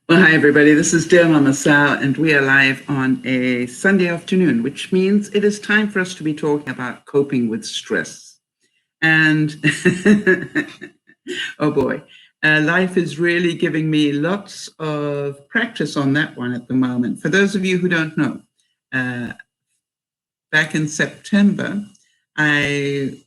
Well, hi, everybody. This is DearMamaSal, and we are live on a Sunday afternoon, which means it is time for us to be talking about coping with stress. And oh boy, life is really giving me lots of practice on that one at the moment. For those of you who don't know, back in September, I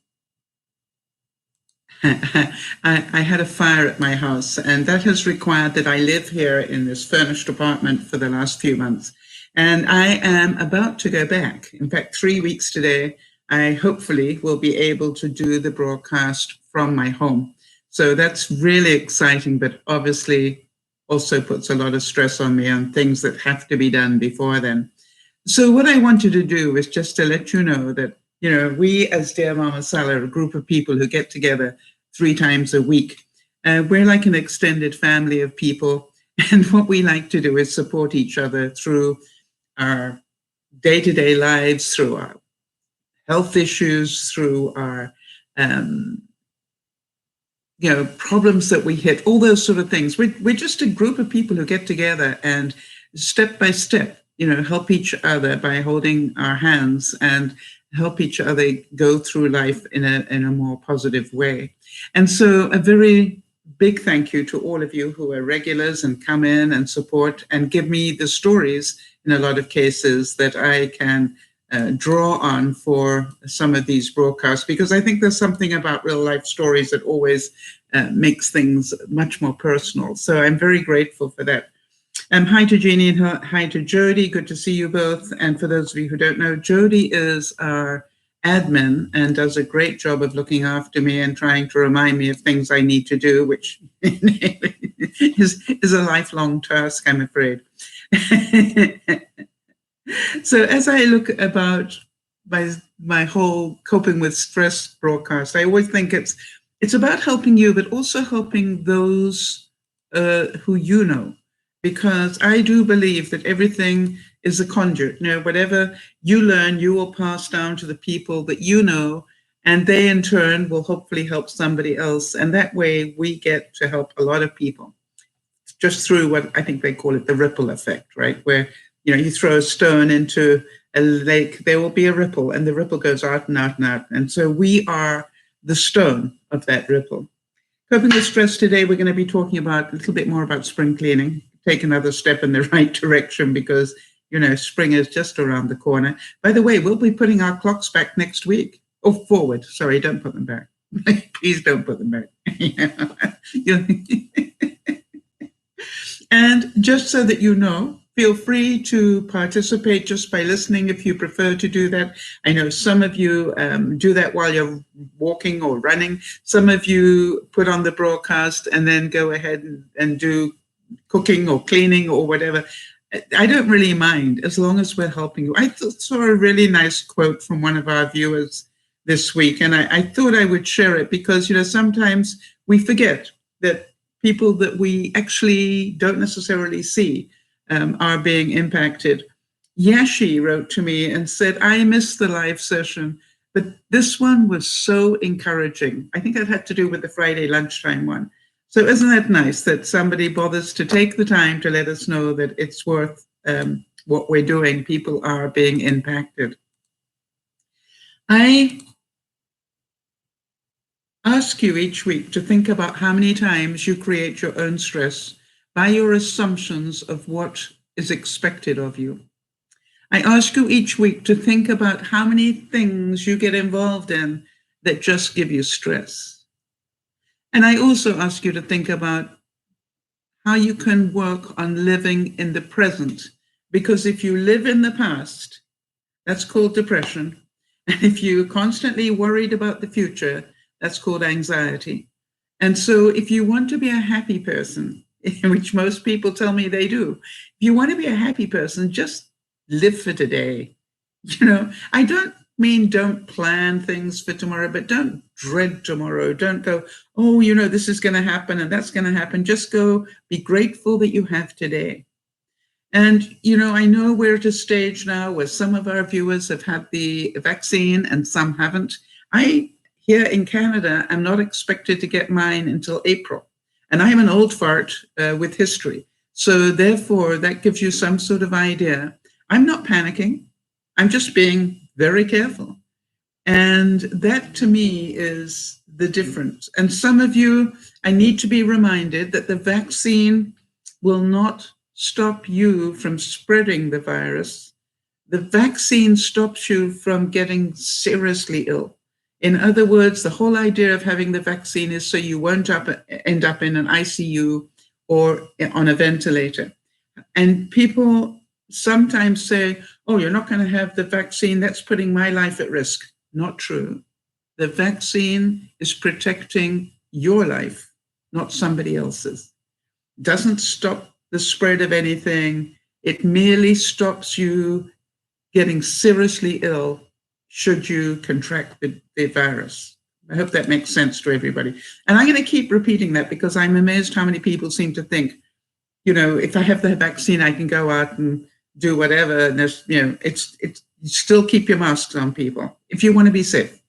I had a fire at my house, and that has required that I live here in this furnished apartment for the last few months. And I am about to go back. In fact, 3 weeks today, I hopefully will be able to do the broadcast from my home. So that's really exciting, but obviously also puts a lot of stress on me on things that have to be done before then. So what I wanted to do is just to let you know that, we as DearMamaSal are a group of people who get together 3 times a week. We're like an extended family of people. And what we like to do is support each other through our day-to-day lives, through our health issues, through our, problems that we hit, all those sort of things. We're just a group of people who get together and step by step, help each other by holding our hands and help each other go through life in a more positive way. And so a very big thank you to all of you who are regulars and come in and support and give me the stories in a lot of cases that I can draw on for some of these broadcasts, because I think there's something about real life stories that always makes things much more personal. So I'm very grateful for that. Hi to Jeannie and hi to Jody. Good to see you both. And for those of you who don't know, Jody is our admin and does a great job of looking after me and trying to remind me of things I need to do, which is a lifelong task, I'm afraid. So as I look about my whole coping with stress broadcast, I always think it's about helping you, but also helping those who you know. Because I do believe that everything is a conduit. Whatever you learn, you will pass down to the people that you know, and they in turn will hopefully help somebody else. And that way we get to help a lot of people just through what I think they call it the ripple effect, right? Where, you throw a stone into a lake, there will be a ripple, and the ripple goes out and out and out. And so we are the stone of that ripple. Coping with stress today, we're going to be talking about a little bit more about spring cleaning. Take another step in the right direction because, spring is just around the corner. By the way, we'll be putting our clocks back next week. Oh, forward. Sorry, don't put them back. Please don't put them back. And just so that you know, feel free to participate just by listening if you prefer to do that. I know some of you do that while you're walking or running. Some of you put on the broadcast and then go ahead and do cooking or cleaning or whatever. I don't really mind as long as we're helping you. I saw a really nice quote from one of our viewers this week, and I thought I would share it because, sometimes we forget that people that we actually don't necessarily see are being impacted. Yashi wrote to me and said, I missed the live session, but this one was so encouraging. I think that had to do with the Friday lunchtime one. So isn't that nice that somebody bothers to take the time to let us know that it's worth what we're doing? People are being impacted. I ask you each week to think about how many times you create your own stress by your assumptions of what is expected of you. I ask you each week to think about how many things you get involved in that just give you stress. And I also ask you to think about how you can work on living in the present, because if you live in the past, that's called depression. And if you're constantly worried about the future, that's called anxiety. And so if you want to be a happy person, which most people tell me they do, if you want to be a happy person, just live for today. I don't mean don't plan things for tomorrow, but don't dread tomorrow. Don't go, oh, this is going to happen and that's going to happen. Just go be grateful that you have today. And, I know we're at a stage now where some of our viewers have had the vaccine and some haven't. Here in Canada, I'm not expected to get mine until April. And I'm an old fart with history. So therefore, that gives you some sort of idea. I'm not panicking. I'm just being very careful. And that to me is the difference. And some of you, I need to be reminded that the vaccine will not stop you from spreading the virus. The vaccine stops you from getting seriously ill. In other words, the whole idea of having the vaccine is so you won't end up in an ICU or on a ventilator. And people sometimes say, oh, you're not going to have the vaccine, that's putting my life at risk. Not true. The vaccine is protecting your life, not somebody else's. It doesn't stop the spread of anything. It merely stops you getting seriously ill should you contract the virus. I hope that makes sense to everybody. And I'm going to keep repeating that because I'm amazed how many people seem to think, if I have the vaccine, I can go out and do whatever. And there's, it's still keep your masks on, people, if you want to be safe.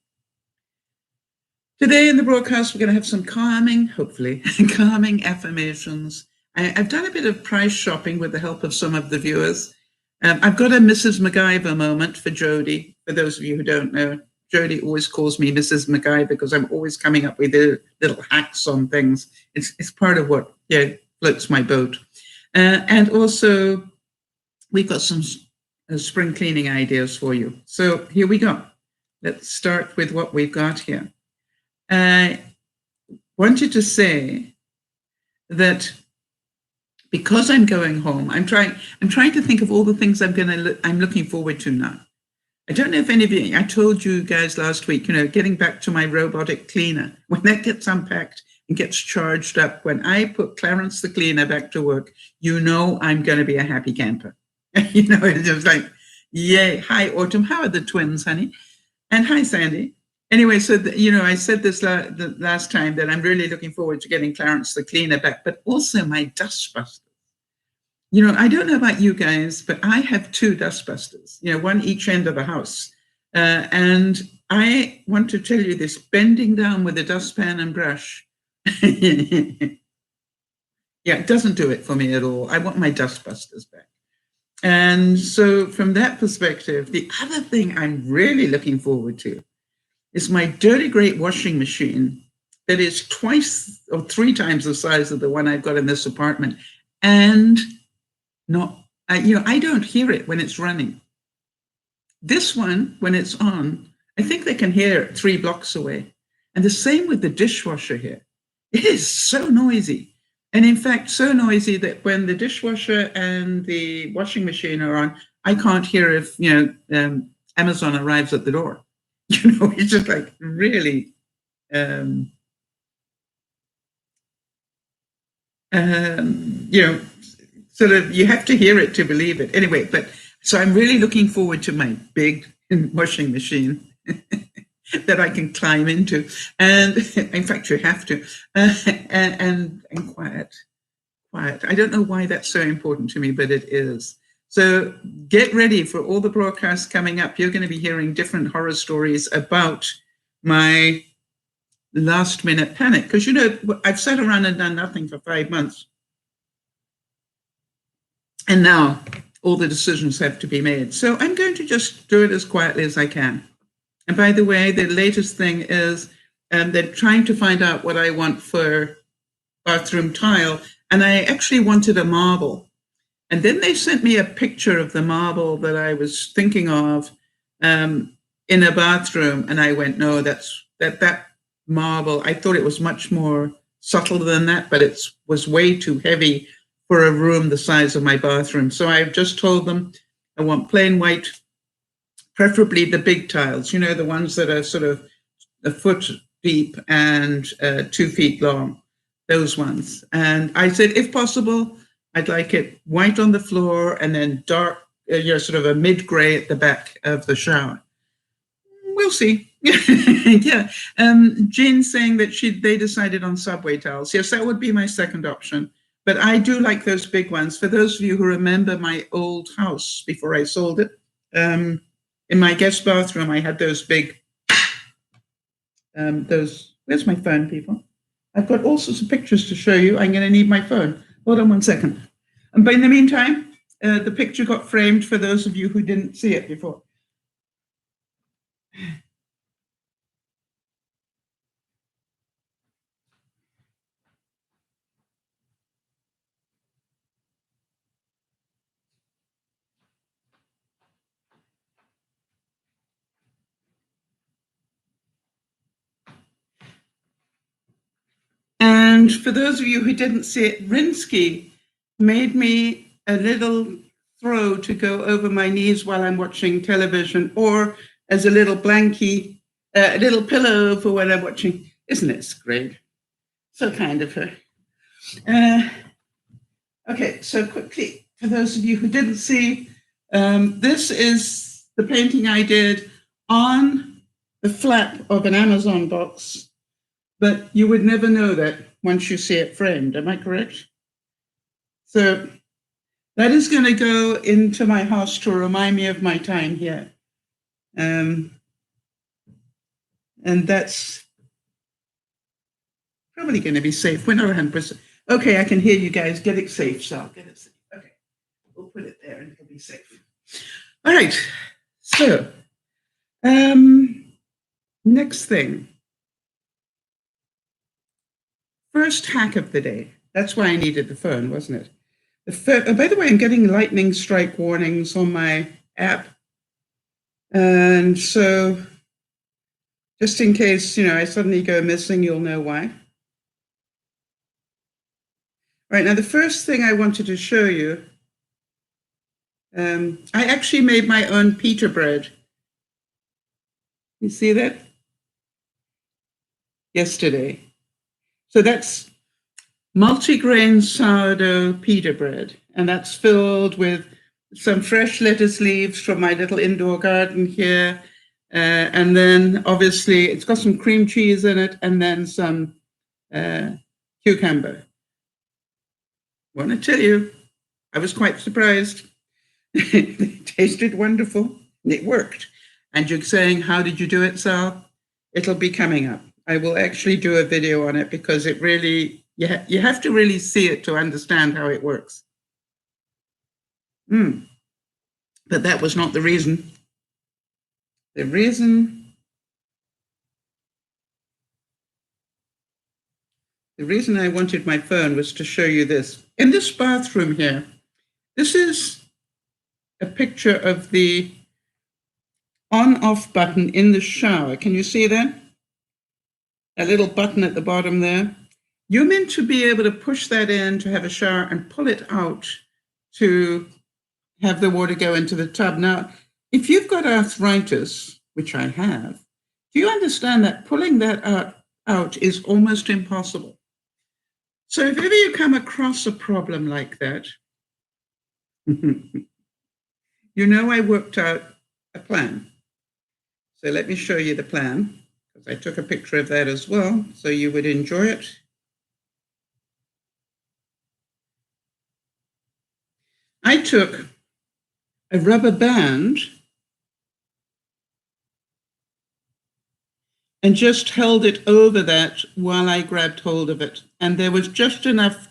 Today in the broadcast, we're going to have some calming, hopefully, calming affirmations. I've done a bit of price shopping with the help of some of the viewers. I've got a Mrs. MacGyver moment for Jody. For those of you who don't know, Jody always calls me Mrs. MacGyver because I'm always coming up with little hacks on things. It's part of what floats my boat. And also, we've got some spring cleaning ideas for you. So here we go. Let's start with what we've got here. I wanted to say that because I'm going home, I'm trying to think of all the things I'm looking forward to now. I don't know if any of you, I told you guys last week, getting back to my robotic cleaner, when that gets unpacked and gets charged up, when I put Clarence the cleaner back to work, I'm going to be a happy camper. It's just like, yay. Hi, Autumn. How are the twins, honey? And hi, Sandy. Anyway, so, I said this the last time that I'm really looking forward to getting Clarence the cleaner back, but also my dustbusters. I don't know about you guys, but I have 2 dustbusters, one each end of the house. And I want to tell you this, bending down with a dustpan and brush. It doesn't do it for me at all. I want my dustbusters back. And so from that perspective, the other thing I'm really looking forward to is my dirty great washing machine that is 2 or 3 times the size of the one I've got in this apartment. And I don't hear it when it's running. This one, when it's on, I think they can hear it 3 blocks away. And the same with the dishwasher here. It is so noisy. And in fact, so noisy that when the dishwasher and the washing machine are on, I can't hear if, Amazon arrives at the door. It's just like really, sort of, you have to hear it to believe it. Anyway, so I'm really looking forward to my big washing machine that I can climb into. And in fact, you have to, and quiet. I don't know why that's so important to me, but it is. So get ready for all the broadcasts coming up. You're going to be hearing different horror stories about my last minute panic. Because, I've sat around and done nothing for 5 months. And now all the decisions have to be made. So I'm going to just do it as quietly as I can. And by the way, the latest thing is they're trying to find out what I want for bathroom tile. And I actually wanted a marble. And then they sent me a picture of the marble that I was thinking of in a bathroom. And I went, no, that marble, I thought it was much more subtle than that, but it was way too heavy for a room the size of my bathroom. So I've just told them I want plain white, preferably the big tiles, the ones that are sort of a foot deep and 2 feet long, those ones. And I said, if possible, I'd like it white on the floor and then dark, sort of a mid-gray at the back of the shower. We'll see. Yeah. Jean's saying that they decided on subway tiles. Yes, that would be my second option. But I do like those big ones. For those of you who remember my old house before I sold it, in my guest bathroom, I had those big, where's my phone, people? I've got all sorts of pictures to show you. I'm going to need my phone. Hold on one second. But in the meantime, the picture got framed for those of you who didn't see it before. And for those of you who didn't see it, Rinsky made me a little throw to go over my knees while I'm watching television, or as a little blankie, a little pillow for when I'm watching. Isn't it great? So kind of her. Okay, so quickly, for those of you who didn't see, this is the painting I did on the flap of an Amazon box, but you would never know that once you see it framed. Am I correct? So that is going to go into my house to remind me of my time here. And that's probably going to be safe. We're not 100%. Okay, I can hear you guys. Get it safe, Sal. Get it safe. Okay, we'll put it there and it'll be safe. All right, so next thing. First hack of the day. That's why I needed the phone, wasn't it? By the way, I'm getting lightning strike warnings on my app. And so just in case, I suddenly go missing, you'll know why. All right, now the first thing I wanted to show you, I actually made my own pita bread. You see that? Yesterday. So that's multigrain sourdough pita bread, and that's filled with some fresh lettuce leaves from my little indoor garden here, and then obviously it's got some cream cheese in it, and then some cucumber. I want to tell you, I was quite surprised. It tasted wonderful, and it worked. And you're saying, how did you do it, Sal? It'll be coming up. I will actually do a video on it because it really, you have to really see it to understand how it works. But that was not the reason. The reason I wanted my phone was to show you this. In this bathroom here, this is a picture of the on-off button in the shower. Can you see that? A little button at the bottom there. You're meant to be able to push that in to have a shower and pull it out to have the water go into the tub. Now, if you've got arthritis, which I have, do you understand that pulling that out is almost impossible? So if ever you come across a problem like that, I worked out a plan. So let me show you the plan, because I took a picture of that as well, so you would enjoy it. I took a rubber band and just held it over that while I grabbed hold of it. And there was just enough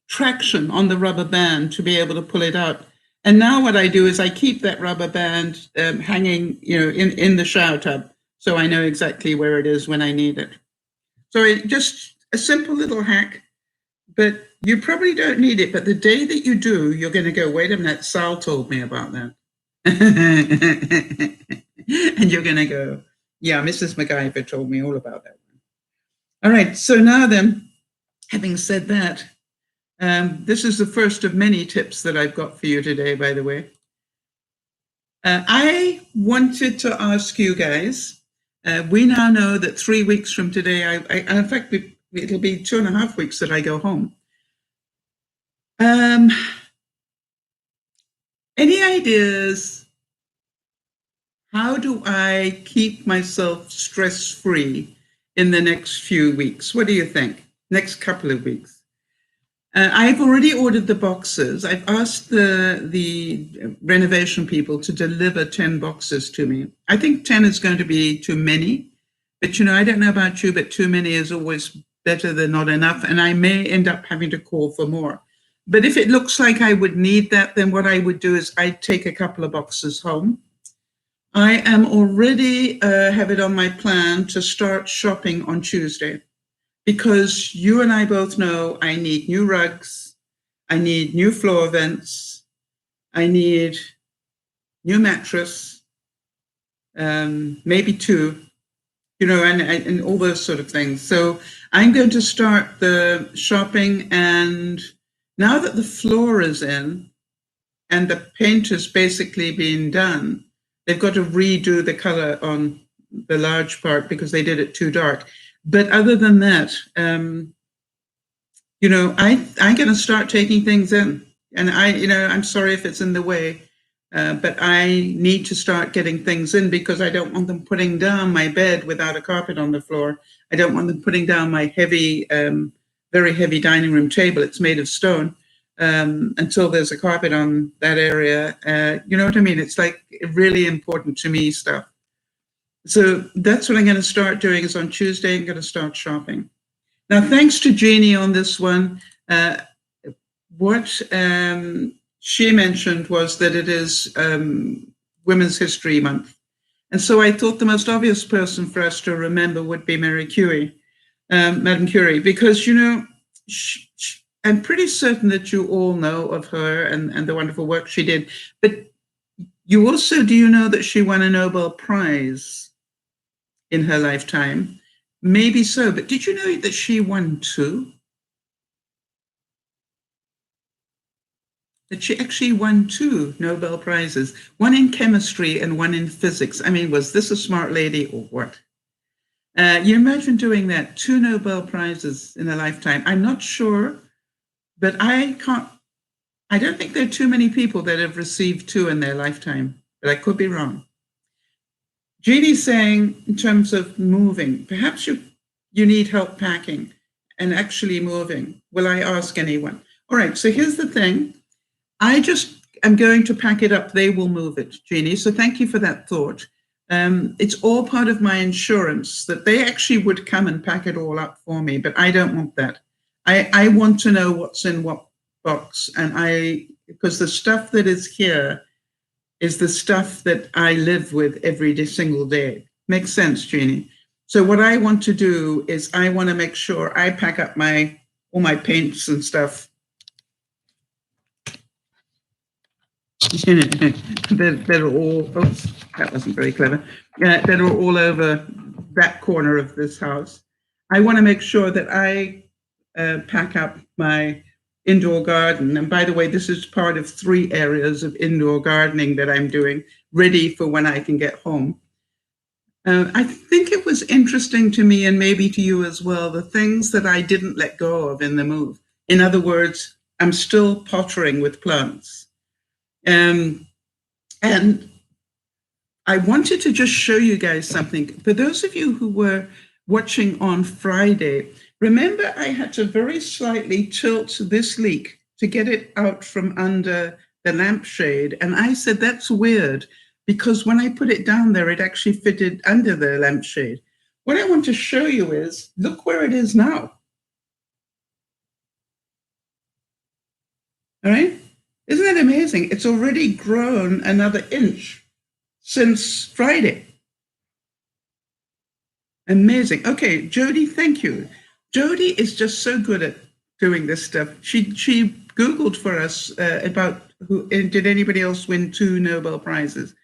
traction on the rubber band to be able to pull it out. And now what I do is I keep that rubber band hanging, in the shower tub, so I know exactly where it is when I need it. So just a simple little hack, but you probably don't need it. But the day that you do, you're going to go, wait a minute, Sal told me about that. And you're going to go, yeah, Mrs. MacGyver told me all about that. All right, so now then, having said that, this is the first of many tips that I've got for you today, by the way. I wanted to ask you guys, we now know that 3 weeks from today, in fact, it'll be 2.5 weeks that I go home. Any ideas? How do I keep myself stress-free in the next few weeks? What do you think? Next couple of weeks? I've already ordered the boxes. I've asked the renovation people to deliver 10 boxes to me. I think 10 is going to be too many, but I don't know about you, but too many is always better than not enough. And I may end up having to call for more. But if it looks like I would need that, then what I would do is I'd take a couple of boxes home. I am already have it on my plan to start shopping on Tuesday, because you and I both know I need new rugs, I need new floor vents, I need new mattress, maybe two, and all those sort of things. So I'm going to start the shopping, and now that the floor is in and the paint has basically been done, they've got to redo the color on the large part because they did it too dark. But other than that, I'm going to start taking things in, and I'm sorry if it's in the way. But I need to start getting things in because I don't want them putting down my bed without a carpet on the floor. I don't want them putting down my heavy, very heavy dining room table. It's made of stone, until there's a carpet on that area. You know what I mean? It's like really important to me stuff. So that's what I'm going to start doing is on Tuesday, I'm going to start shopping. Now, thanks to Jeannie on this one. What she mentioned was that it is Women's History Month. And so I thought the most obvious person for us to remember would be Mary Curie, Madame Curie, because, I'm pretty certain that you all know of her and the wonderful work she did. But you also, do you know that she won a Nobel Prize in her lifetime? Maybe so, but did you know that she won two? That she actually won two Nobel Prizes, one in chemistry and one in physics. I mean, was this a smart lady or what? You imagine doing that, two Nobel Prizes in a lifetime. I'm not sure, but I don't think there are too many people that have received two in their lifetime, but I could be wrong. Jeannie's saying, in terms of moving, perhaps you need help packing and actually moving. Will I ask anyone? All right, so here's the thing. I'm going to pack it up. They will move it, Jeannie. So thank you for that thought. It's all part of my insurance that they actually would come and pack it all up for me, but I don't want that. I want to know what's in what box, and because the stuff that is here is the stuff that I live with every single day. Makes sense, Jeannie? So what I want to do is I want to make sure I pack up all my paints and stuff that are all, oops, that wasn't very clever, that are all over that corner of this house. I want to make sure that I pack up my indoor garden. And by the way, this is part of 3 areas of indoor gardening that I'm doing, ready for when I can get home. I think it was interesting to me, and maybe to you as well, the things that I didn't let go of in the move. In other words, I'm still pottering with plants. And I wanted to just show you guys something. For those of you who were watching on Friday, remember I had to very slightly tilt this leek to get it out from under the lampshade. And I said, that's weird, because when I put it down there, it actually fitted under the lampshade. What I want to show you is, look where it is now. All right? Isn't that amazing? It's already grown another inch since Friday. Amazing. Okay, Jody, thank you. Jody is just so good at doing this stuff. She Googled for us about did anybody else win 2 Nobel Prizes.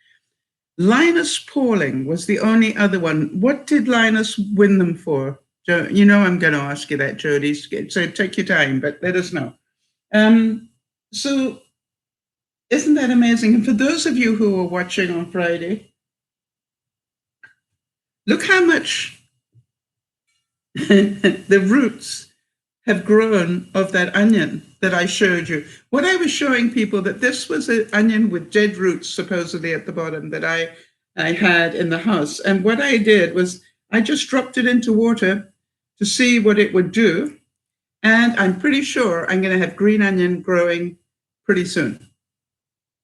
Linus Pauling was the only other one. What did Linus win them for? You know I'm going to ask you that, Jody. So take your time, but let us know. So isn't that amazing? And for those of you who were watching on Friday, look how much the roots have grown of that onion that I showed you. What I was showing people, that this was an onion with dead roots supposedly at the bottom that I had in the house. And what I did was I just dropped it into water to see what it would do. And I'm pretty sure I'm going to have green onion growing pretty soon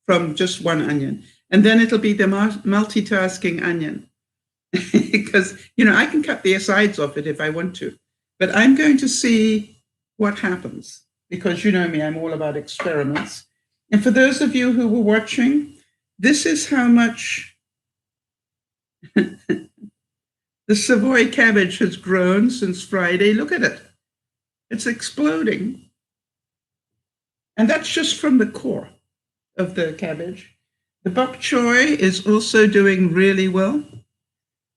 from just one onion. And then it'll be the multitasking onion. Because, I can cut the sides off it if I want to. But I'm going to see what happens. because you know me, I'm all about experiments. And for those of you who were watching, this is how much the Savoy cabbage has grown since Friday. Look at it. It's exploding. And that's just from the core of the cabbage. The bok choy is also doing really well.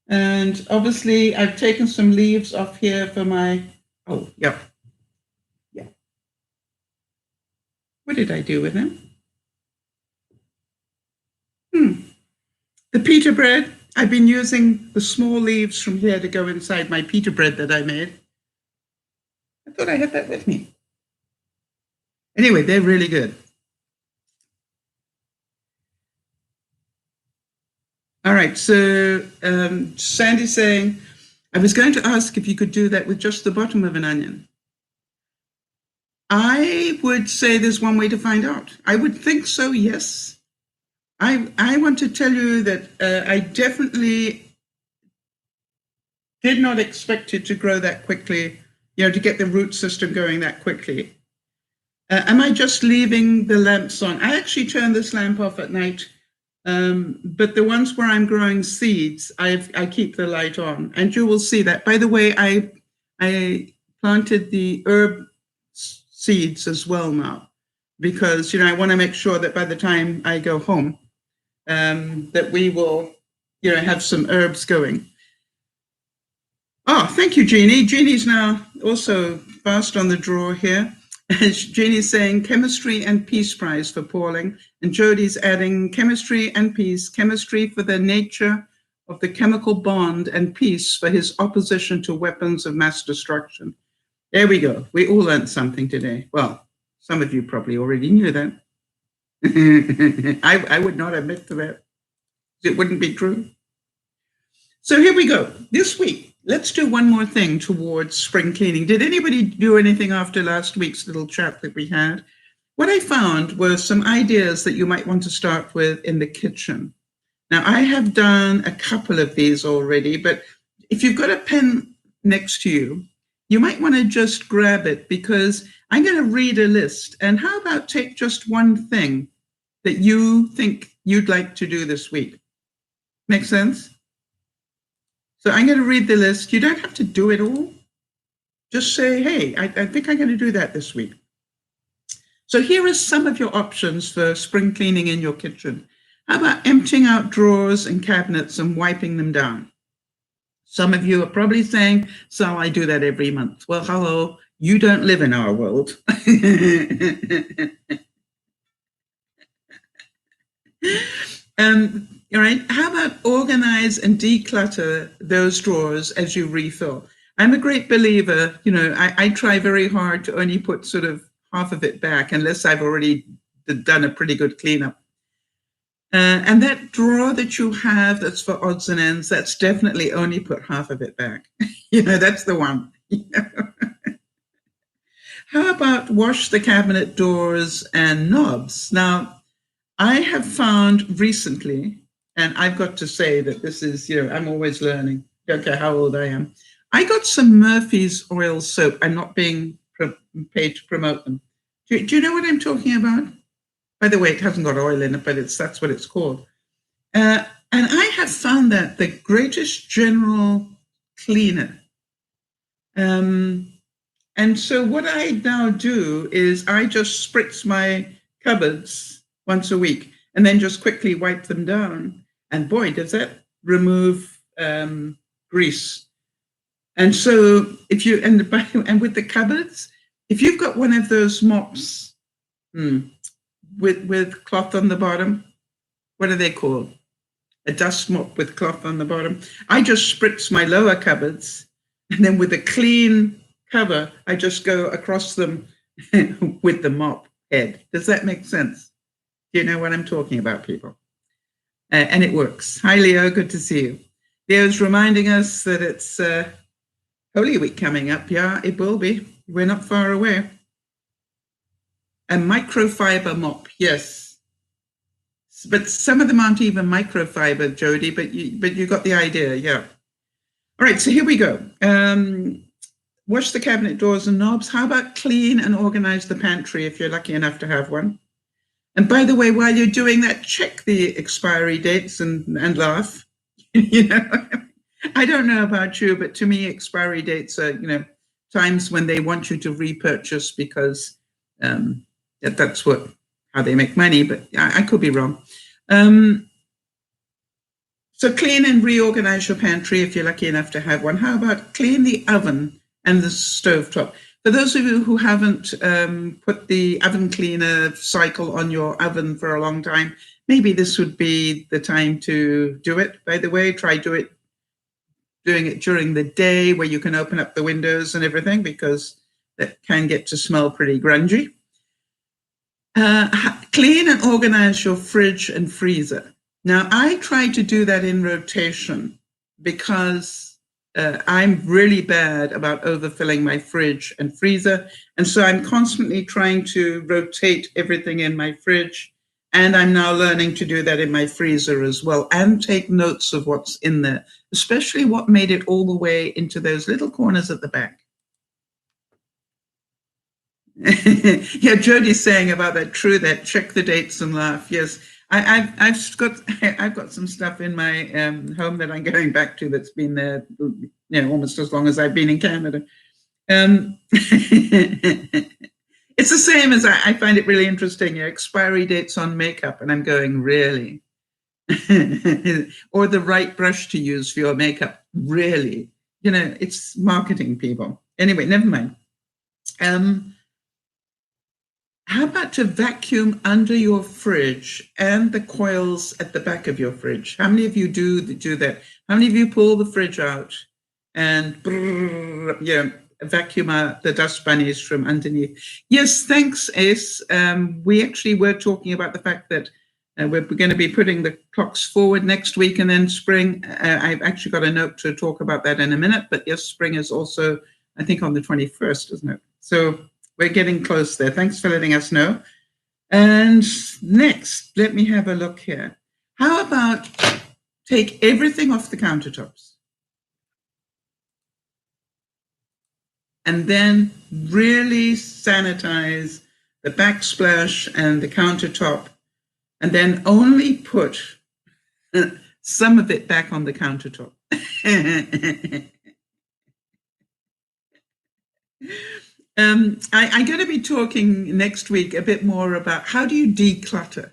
And obviously, I've taken some leaves off here for my, oh, yeah. What did I do with them? The pita bread, I've been using the small leaves from here to go inside my pita bread that I made. I thought I had that with me. Anyway, they're really good. All right, so Sandy's saying, I was going to ask if you could do that with just the bottom of an onion. I would say there's one way to find out. I would think so, yes. I want to tell you that I definitely did not expect it to grow that quickly, to get the root system going that quickly. Am I just leaving the lamps on? I actually turn this lamp off at night, but the ones where I'm growing seeds, I keep the light on, and you will see that. By the way, I planted the herb seeds as well now, because I want to make sure that by the time I go home, that we will, have some herbs going. Oh, thank you, Jeannie. Jeannie's now also fast on the draw here. Jeannie's saying chemistry and peace prize for Pauling, and Jody's adding chemistry and peace, chemistry for the nature of the chemical bond, and peace for his opposition to weapons of mass destruction. There we go. We all learned something today. Well, some of you probably already knew that. I would not admit to that. It wouldn't be true. So here we go. This week, let's do one more thing towards spring cleaning. Did anybody do anything after last week's little chat that we had? What I found were some ideas that you might want to start with in the kitchen. Now, I have done a couple of these already, but if you've got a pen next to you, you might want to just grab it, because I'm going to read a list. And how about take just one thing that you think you'd like to do this week? Make sense? So I'm going to read the list. You don't have to do it all. Just say, hey, I think I'm going to do that this week. So here are some of your options for spring cleaning in your kitchen. How about emptying out drawers and cabinets and wiping them down? Some of you are probably saying, Sal, I do that every month. Well, hello, you don't live in our world. All right, how about organize and declutter those drawers as you refill? I'm a great believer, I try very hard to only put sort of half of it back, unless I've already done a pretty good cleanup. And that drawer that you have that's for odds and ends, that's definitely only put half of it back. That's the one. How about wash the cabinet doors and knobs? Now, I have found recently, and I've got to say that this is, I'm always learning. Don't care how old I am. I got some Murphy's oil soap. I'm not being paid to promote them. Do you know what I'm talking about? By the way, it hasn't got oil in it, but that's what it's called. And I have found that the greatest general cleaner. And so what I now do is I just spritz my cupboards once a week and then just quickly wipe them down. And boy, does that remove grease. And so if you, and with the cupboards, if you've got one of those mops, with cloth on the bottom, what are they called? A dust mop with cloth on the bottom. I just spritz my lower cupboards, and then with a clean cover, I just go across them with the mop head. Does that make sense? Do you know what I'm talking about, people? And it works. Hi, Leo. Good to see you. Leo's reminding us that it's Holy Week coming up. Yeah, it will be. We're not far away. A microfiber mop, yes. But some of them aren't even microfiber, Jody, but you got the idea, yeah. All right, so here we go. wash the cabinet doors and knobs. How about clean and organize the pantry if you're lucky enough to have one? And by the way, while you're doing that, check the expiry dates and laugh. You know, I don't know about you, but to me, expiry dates are, times when they want you to repurchase because that's how they make money, but I could be wrong. So clean and reorganize your pantry if you're lucky enough to have one. How about clean the oven and the stovetop? For those of you who haven't put the oven cleaner cycle on your oven for a long time, maybe this would be the time to do it. By the way, try doing it during the day where you can open up the windows and everything, because that can get to smell pretty grungy. Clean and organize your fridge and freezer. Now, I try to do that in rotation because I'm really bad about overfilling my fridge and freezer. And so I'm constantly trying to rotate everything in my fridge. And I'm now learning to do that in my freezer as well, and take notes of what's in there, especially what made it all the way into those little corners at the back. Yeah, Jodie's saying about that, true, that check the dates and laugh. Yes, I've got some stuff in my home that I'm going back to that's been there, almost as long as I've been in Canada. It's the same as I find it really interesting. Expiry dates on makeup, and I'm going, really? Or the right brush to use for your makeup, really? It's marketing, people. Anyway, never mind. How about to vacuum under your fridge and the coils at the back of your fridge? How many of you do that? How many of you pull the fridge out and vacuum out the dust bunnies from underneath? Yes, thanks, Ace. We actually were talking about the fact that we're going to be putting the clocks forward next week, and then spring. I've actually got a note to talk about that in a minute, but yes, spring is also, I think, on the 21st, isn't it? So we're getting close there. Thanks for letting us know. And next, let me have a look here. How about take everything off the countertops and then really sanitize the backsplash and the countertop, and then only put some of it back on the countertop. I'm going to be talking next week a bit more about how do you declutter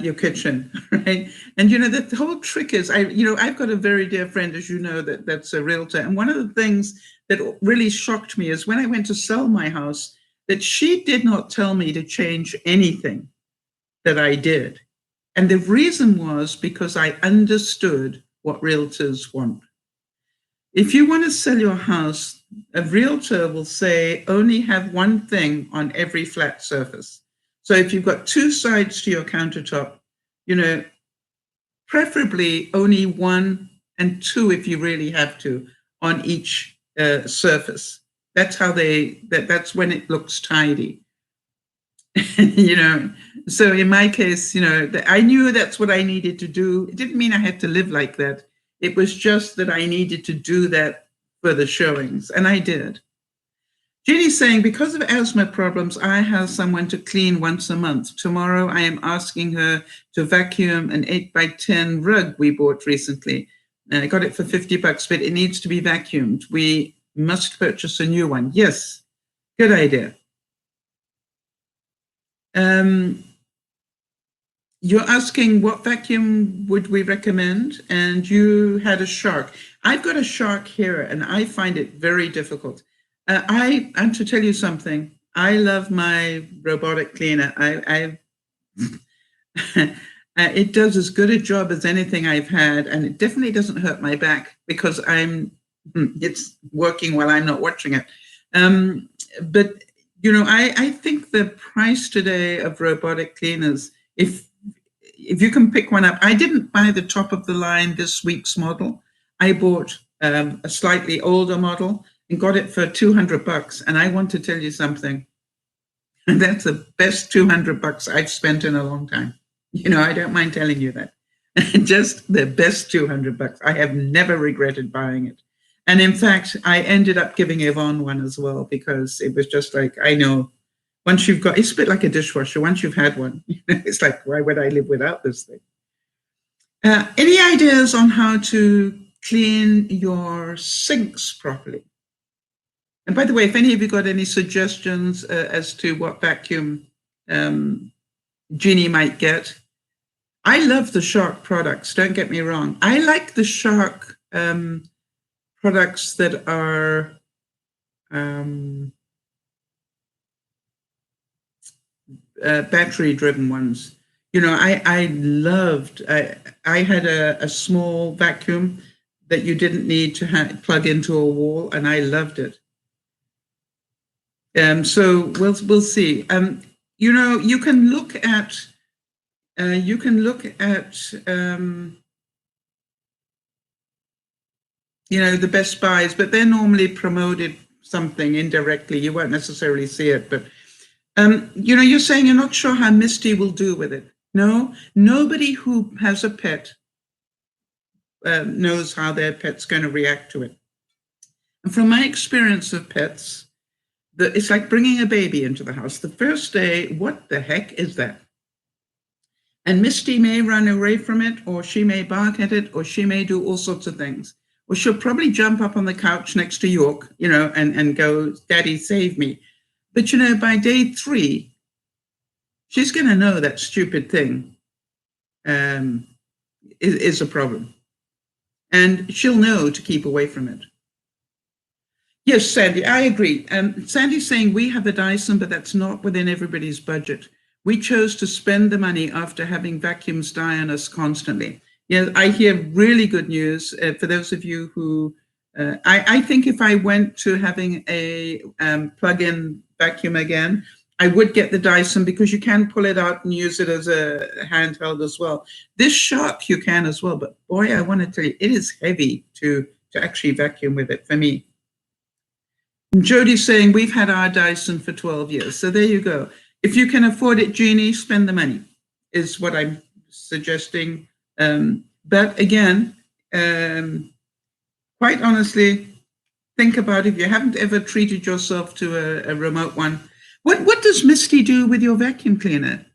your kitchen, right? And the whole trick is, I've got a very dear friend, as you know, that's a realtor, and one of the things that really shocked me is when I went to sell my house, that she did not tell me to change anything that I did, and the reason was because I understood what realtors want. If you want to sell your house, a realtor will say only have one thing on every flat surface. So if you've got two sides to your countertop, preferably only one and two, if you really have to, on each surface. That's how that's when it looks tidy. So in my case, I knew that's what I needed to do. It didn't mean I had to live like that. It was just that I needed to do that for the showings, and I did. Jeannie's saying, because of asthma problems, I have someone to clean once a month. Tomorrow, I am asking her to vacuum an 8x10 rug we bought recently. I got it for $50, but it needs to be vacuumed. We must purchase a new one. Yes, good idea. You're asking what vacuum would we recommend, and you had a Shark. I've got a Shark here, and I find it very difficult. And to tell you something, I love my robotic cleaner. It does as good a job as anything I've had, and it definitely doesn't hurt my back because it's working while I'm not watching it. But I think the price today of robotic cleaners, if you can pick one up, I didn't buy the top of the line this week's model. I bought a slightly older model and got it for $200. And I want to tell you something. That's the best $200 I've spent in a long time. I don't mind telling you that. Just the best $200. I have never regretted buying it. And in fact, I ended up giving Yvonne one as well, because it was just like, I know once you've got, it's a bit like a dishwasher. Once you've had one, it's like, why would I live without this thing? Any ideas on how to clean your sinks properly? And by the way, if any of you got any suggestions as to what vacuum Jeannie might get, I love the Shark products, don't get me wrong. I like the Shark products that are battery-driven ones. You know, I had a small vacuum that you didn't need to plug into a wall, and I loved it. So we'll see. You know, you can look at you know, the Best Buys, but they're normally promoted something indirectly. You won't necessarily see it, but you know, you're saying you're not sure how Misty will do with it. No, nobody who has a pet knows how their pet's going to react to it. And from my experience of pets, it's like bringing a baby into the house. The first day, what the heck is that? And Misty may run away from it, or she may bark at it, or she may do all sorts of things. Or she'll probably jump up on the couch next to York, you know, and go, Daddy, save me. But, you know, by day 3, she's going to know that stupid thing is a problem. And she'll know to keep away from it. Yes, Sandy, I agree. Sandy's saying we have a Dyson, but that's not within everybody's budget. We chose to spend the money after having vacuums die on us constantly. Yeah, I hear really good news for those of you who, I think if I went to having a plug-in vacuum again, I would get the Dyson, because you can pull it out and use it as a handheld as well. This Shark you can as well, but boy, I want to tell you, it is heavy to actually vacuum with it for me. And Jody's saying we've had our Dyson for 12 years. So there you go. If you can afford it, Jeannie, spend the money, is what I'm suggesting. But again, quite honestly, think about if you haven't ever treated yourself to a remote one. What does Misty do with your vacuum cleaner?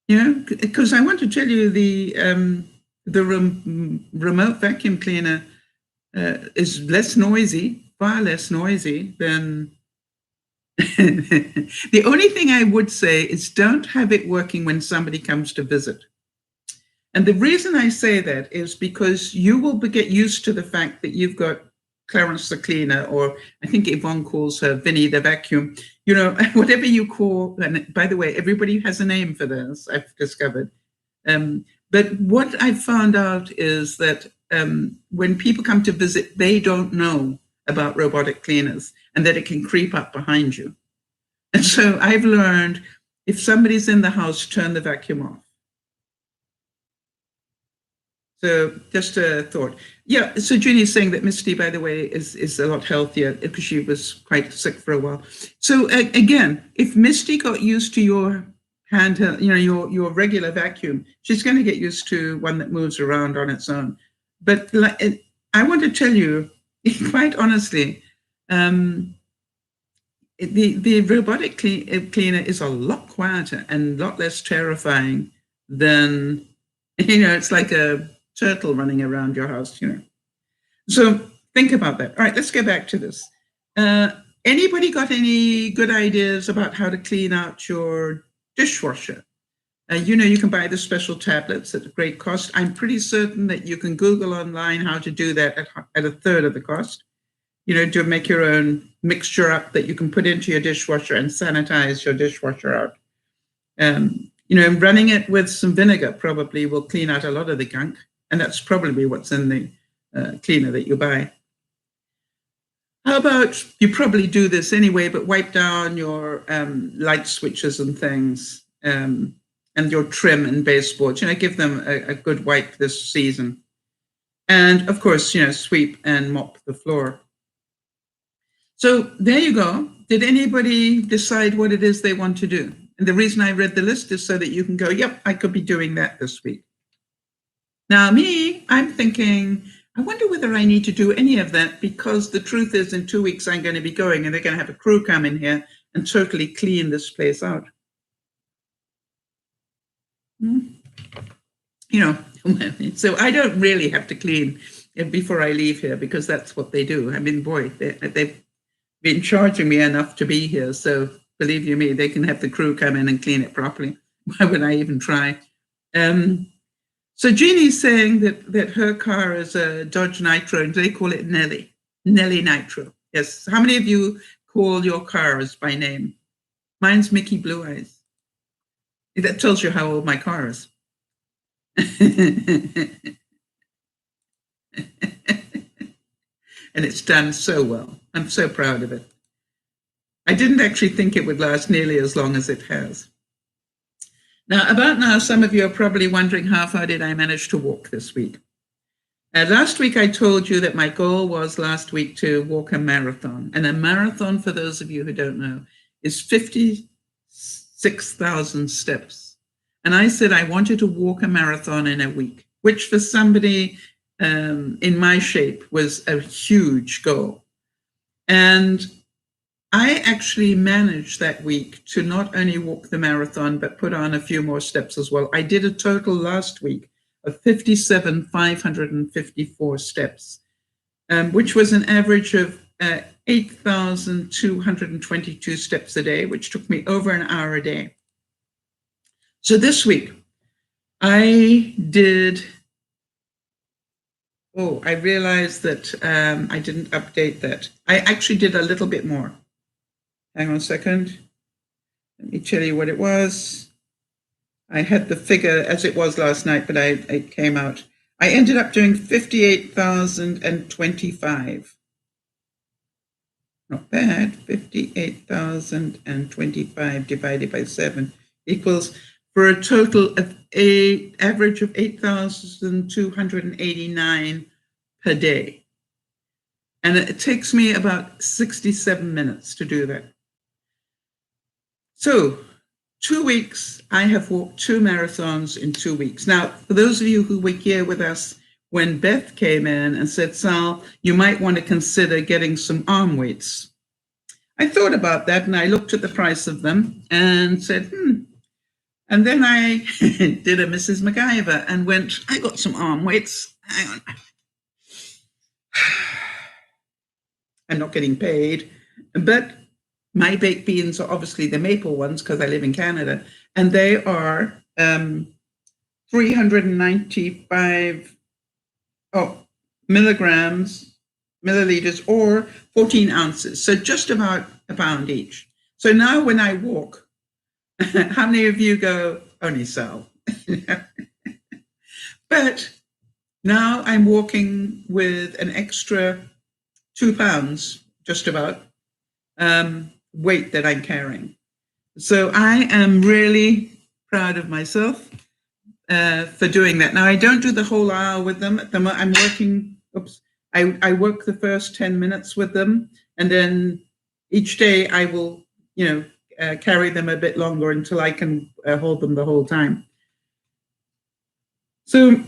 You know, because I want to tell you the remote vacuum cleaner is less noisy, far less noisy than. The only thing I would say is don't have it working when somebody comes to visit. And the reason I say that is because you will get used to the fact that you've got Clarence the cleaner, or I think Yvonne calls her Vinny the vacuum, you know, whatever you call, and by the way, everybody has a name for this, I've discovered. But what I've found out is that when people come to visit, they don't know about robotic cleaners and that it can creep up behind you. And so I've learned, if somebody's in the house, turn the vacuum off. So just a thought. Yeah, so Jeannie's saying that Misty, by the way, is a lot healthier because she was quite sick for a while. So again, if Misty got used to your handheld, you know, your regular vacuum, she's going to get used to one that moves around on its own. But I want to tell you, quite honestly, the robotic cleaner is a lot quieter and a lot less terrifying than, you know, it's like a turtle running around your house, you know. So think about that. All right, let's get back to this. Anybody got any good ideas about how to clean out your dishwasher? You know, you can buy the special tablets at a great cost. I'm pretty certain that you can Google online how to do that at a third of the cost. You know, to make your own mixture up that you can put into your dishwasher and sanitize your dishwasher out. You know, running it with some vinegar probably will clean out a lot of the gunk. And that's probably what's in the cleaner that you buy. How about, you probably do this anyway, but wipe down your light switches and things, and your trim and baseboards, you know, give them a good wipe this season. And of course, you know, sweep and mop the floor. So there you go. Did anybody decide what it is they want to do? And the reason I read the list is so that you can go, yep, I could be doing that this week. Now me, I'm thinking I wonder whether I need to do any of that, because the truth is in 2 weeks I'm going to be going and they're going to have a crew come in here and totally clean this place out. You know, so I don't really have to clean before I leave here, because that's what they do. I mean, boy, they've been charging me enough to be here. So believe you me, they can have the crew come in and clean it properly. Why would I even try? So Jeannie's saying that her car is a Dodge Nitro, and they call it Nelly Nitro. Yes. How many of you call your cars by name? Mine's Mickey Blue Eyes. That tells you how old my car is. And it's done so well. I'm so proud of it. I didn't actually think it would last nearly as long as it has. Now, about now, some of you are probably wondering, how far did I manage to walk this week? Last week, I told you that my goal was last week to walk a marathon. And a marathon, for those of you who don't know, is 56,000 steps. And I said I wanted to walk a marathon in a week, which for somebody in my shape was a huge goal. And I actually managed that week to not only walk the marathon, but put on a few more steps as well. I did a total last week of 57,554 steps, which was an average of 8,222 steps a day, which took me over an hour a day. So this week, I did, I realized that I didn't update that. I actually did a little bit more. Hang on a second. Let me tell you what it was. I had the figure as it was last night, but it came out. I ended up doing 58,025. Not bad. 58,025 divided by 7 equals, for a total of an average of 8,289 per day. And it takes me about 67 minutes to do that. So 2 weeks, I have walked 2 marathons in 2 weeks. Now, for those of you who were here with us when Beth came in and said, Sal, you might want to consider getting some arm weights. I thought about that and I looked at the price of them and said, And then I did a Mrs. MacGyver and went, I got some arm weights. Hang on. I'm not getting paid, but my baked beans are obviously the maple ones because I live in Canada, and they are 395 milliliters, or 14 ounces. So just about a pound each. So now when I walk, how many of you go, only Sal? But now I'm walking with an extra 2 pounds, just about, weight that I'm carrying. So I am really proud of myself for doing that. Now, I don't do the whole hour with them. At the moment, I'm working, I work the first 10 minutes with them, and then each day I will, carry them a bit longer until I can hold them the whole time. So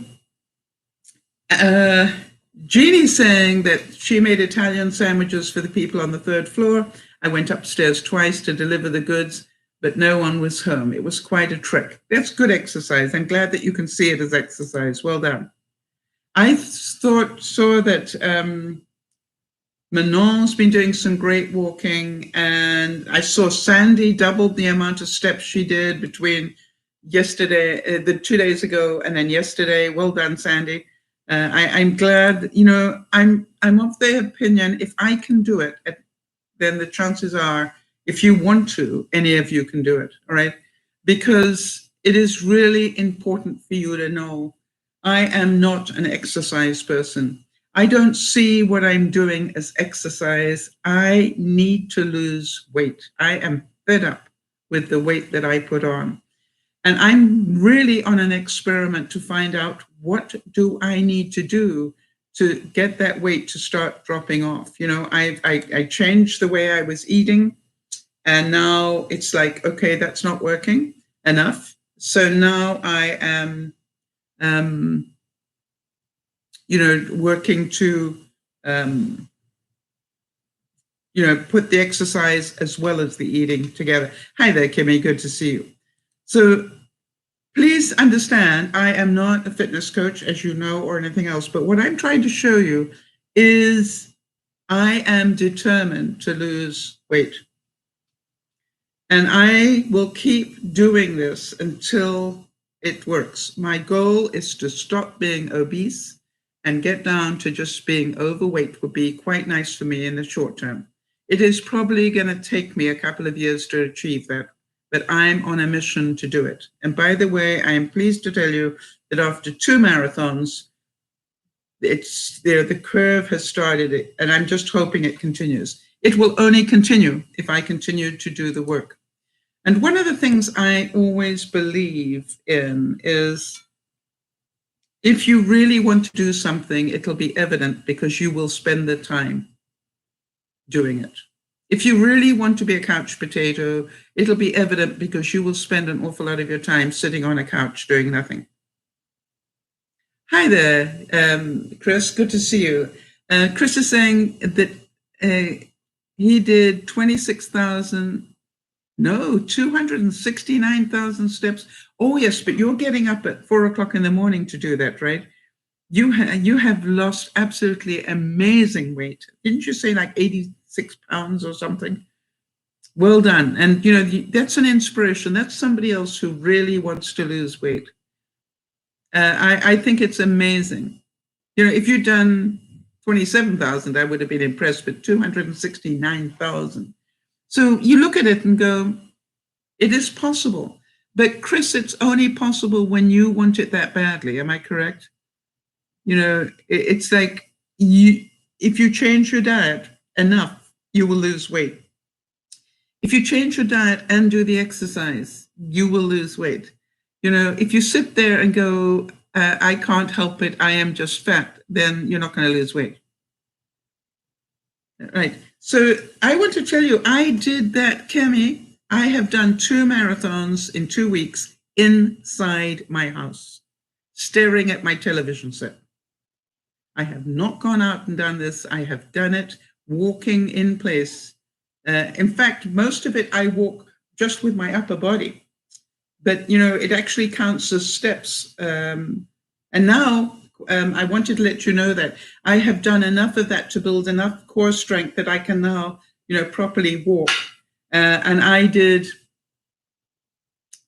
Jeannie's saying that she made Italian sandwiches for the people on the 3rd floor. I went upstairs twice to deliver the goods, but no one was home. It was quite a trick. That's good exercise. I'm glad that you can see it as exercise. Well done. I saw that Manon's been doing some great walking, and I saw Sandy doubled the amount of steps she did between yesterday, 2 days ago, and then yesterday. Well done, Sandy. I'm glad, I'm of the opinion, if I can do it, then the chances are, if you want to, any of you can do it, all right? Because it is really important for you to know, I am not an exercise person. I don't see what I'm doing as exercise. I need to lose weight. I am fed up with the weight that I put on. And I'm really on an experiment to find out, what do I need to do to get that weight to start dropping off? I changed the way I was eating, and now it's like, okay, that's not working enough. So now I am working to, put the exercise as well as the eating together. Hi there, Kimmy, good to see you. So please understand, I am not a fitness coach, as you know, or anything else, but what I'm trying to show you is I am determined to lose weight. And I will keep doing this until it works. My goal is to stop being obese and get down to just being overweight would be quite nice for me in the short term. It is probably going to take me a couple of years to achieve that, but I'm on a mission to do it. And by the way, I am pleased to tell you that after 2 marathons, the curve has started, and I'm just hoping it continues. It will only continue if I continue to do the work. And one of the things I always believe in is if you really want to do something, it'll be evident because you will spend the time doing it. If you really want to be a couch potato, it'll be evident because you will spend an awful lot of your time sitting on a couch doing nothing. Hi there, Chris, good to see you. Chris is saying that he did 269,000 steps. Oh yes, but you're getting up at 4 o'clock in the morning to do that, right? You have lost absolutely amazing weight. Didn't you say like 86 pounds or something? Well done. And that's an inspiration. That's somebody else who really wants to lose weight. I think it's amazing. If you'd done 27,000, I would have been impressed, but 269,000. So you look at it and go, it is possible. But Chris, it's only possible when you want it that badly. Am I correct? It's like if you change your diet enough, you will lose weight. If you change your diet and do the exercise, you will lose weight. If you sit there and go, I can't help it, I am just fat, then you're not going to lose weight. Right. So I want to tell you, I did that, Kemi. I have done 2 marathons in 2 weeks inside my house, staring at my television set. I have not gone out and done this. I have done it walking in place. In fact, most of it I walk just with my upper body. But, it actually counts as steps. And now I wanted to let you know that I have done enough of that to build enough core strength that I can now, properly walk. And I did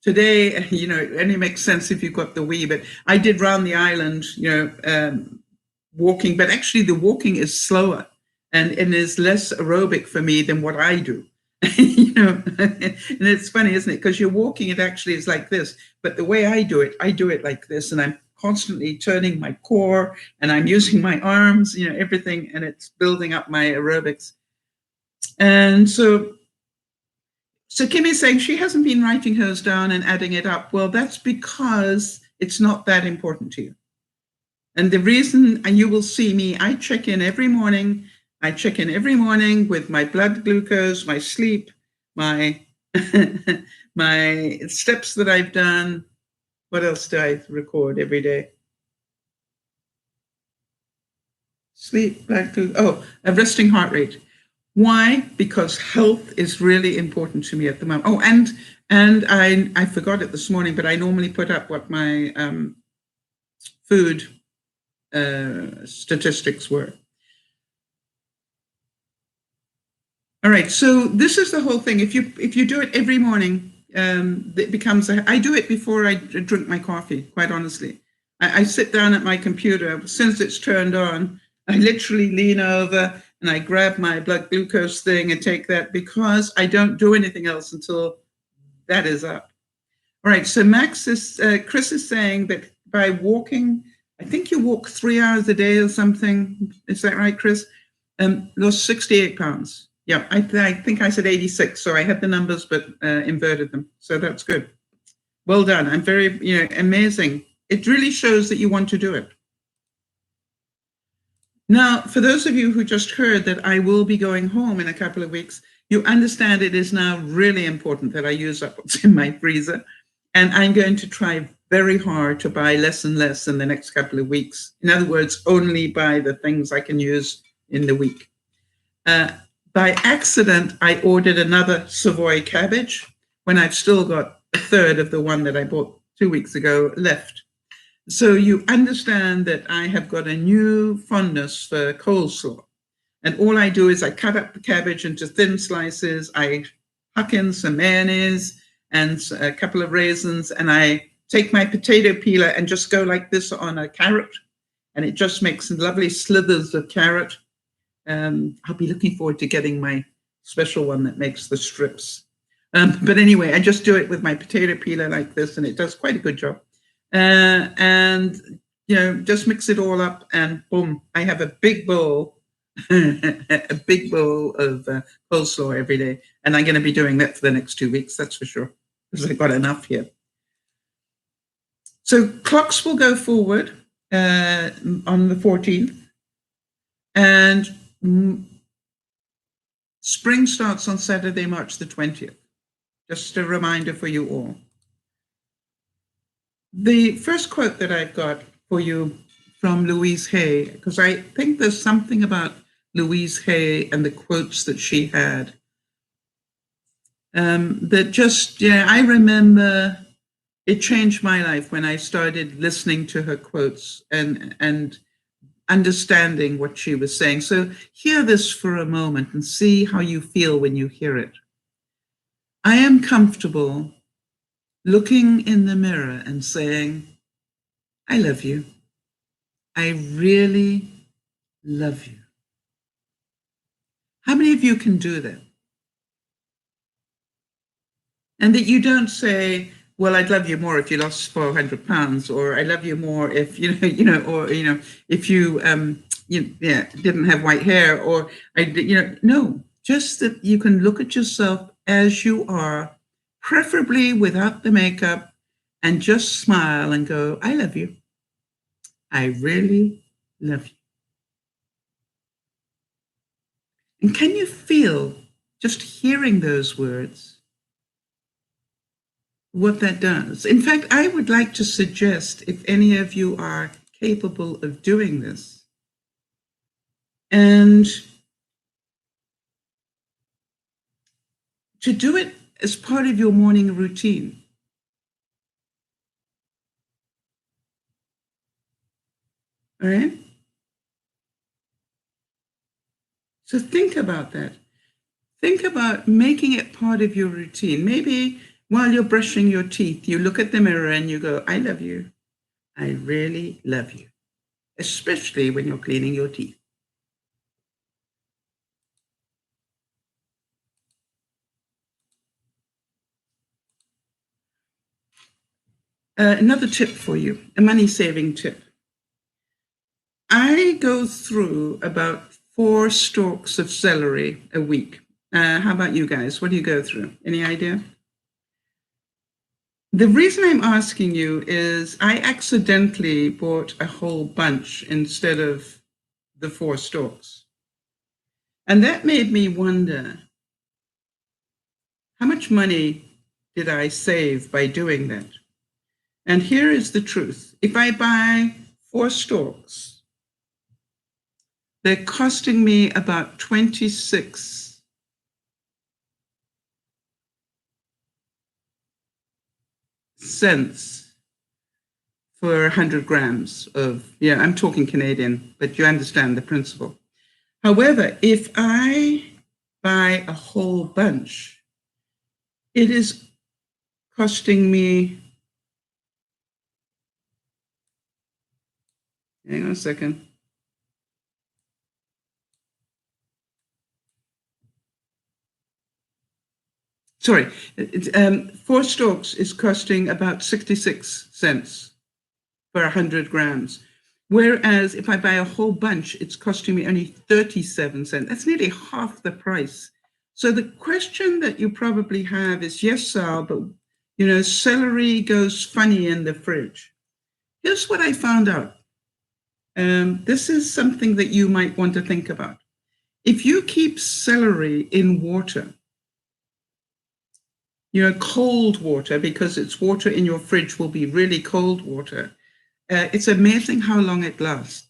today, it only makes sense if you've got the Wii, but I did round the island, walking, but actually the walking is slower and is less aerobic for me than what I do. And it's funny, isn't it? Because you're walking, it actually is like this, but the way I do it like this, and I'm constantly turning my core and I'm using my arms, everything, and it's building up my aerobics. And so Kimmy's saying she hasn't been writing hers down and adding it up. Well, that's because it's not that important to you. And the reason, and you will see me, I check in every morning with my blood glucose, my sleep, my my steps that I've done. What else do I record every day? Sleep, blood glucose, a resting heart rate. Why? Because health is really important to me at the moment. Oh, and I forgot it this morning, but I normally put up what my food statistics were. All right, so this is the whole thing. If you do it every morning, it becomes I do it before I drink my coffee, quite honestly. I sit down at my computer. Since it's turned on, I literally lean over and I grab my blood glucose thing and take that because I don't do anything else until that is up. All right, so Chris is saying that by walking, I think you walk 3 hours a day or something. Is that right, Chris? Lost 68 pounds. Yeah, I think I said 86, so I had the numbers but inverted them. So that's good. Well done. I'm very, amazing. It really shows that you want to do it. Now, for those of you who just heard that I will be going home in a couple of weeks, you understand it is now really important that I use up what's in my freezer. And I'm going to try very hard to buy less and less in the next couple of weeks. In other words, only buy the things I can use in the week. By accident, I ordered another Savoy cabbage when I've still got a third of the one that I bought 2 weeks ago left. So you understand that I have got a new fondness for coleslaw. And all I do is I cut up the cabbage into thin slices, I huck in some mayonnaise and a couple of raisins, and I take my potato peeler and just go like this on a carrot, and it just makes lovely slithers of carrot. I'll be looking forward to getting my special one that makes the strips. But anyway, I just do it with my potato peeler like this, and it does quite a good job. And, just mix it all up, and boom, I have a big bowl, a big bowl of coleslaw every day. And I'm going to be doing that for the next 2 weeks, that's for sure, because I've got enough here. So clocks will go forward on the 14th. And spring starts on Saturday, March the 20th. Just a reminder for you all. The first quote that I've got for you from Louise Hay, because I think there's something about Louise Hay and the quotes that she had that just, I remember it changed my life when I started listening to her quotes and understanding what she was saying. So hear this for a moment and see how you feel when you hear it. I am comfortable looking in the mirror and saying, I love you. I really love you. How many of you can do that? And that you don't say, well, I'd love you more if you lost 400 pounds, or I love you more if, if you, didn't have white hair, or no, just that you can look at yourself as you are, preferably without the makeup, and just smile and go, I love you. I really love you. And can you feel, just hearing those words, what that does? In fact, I would like to suggest, if any of you are capable of doing this, and to do it as part of your morning routine. All right? So think about that. Think about making it part of your routine. Maybe while you're brushing your teeth, you look at the mirror and you go, I love you. I really love you. Especially when you're cleaning your teeth. Another tip for you, a money-saving tip. I go through about 4 stalks of celery a week. How about you guys? What do you go through? Any idea? The reason I'm asking you is I accidentally bought a whole bunch instead of the 4 stalks. And that made me wonder, how much money did I save by doing that? And here is the truth. If I buy 4 stalks, they're costing me about 26 cents for 100 grams of, I'm talking Canadian, but you understand the principle. However, if I buy a whole bunch, it is costing me, hang on a second. Sorry, 4 stalks is costing about 66 cents for 100 grams. Whereas if I buy a whole bunch, it's costing me only 37 cents. That's nearly half the price. So the question that you probably have is, yes, Sal, but celery goes funny in the fridge. Here's what I found out. This is something that you might want to think about. If you keep celery in water, cold water, because it's water in your fridge will be really cold water. It's amazing how long it lasts.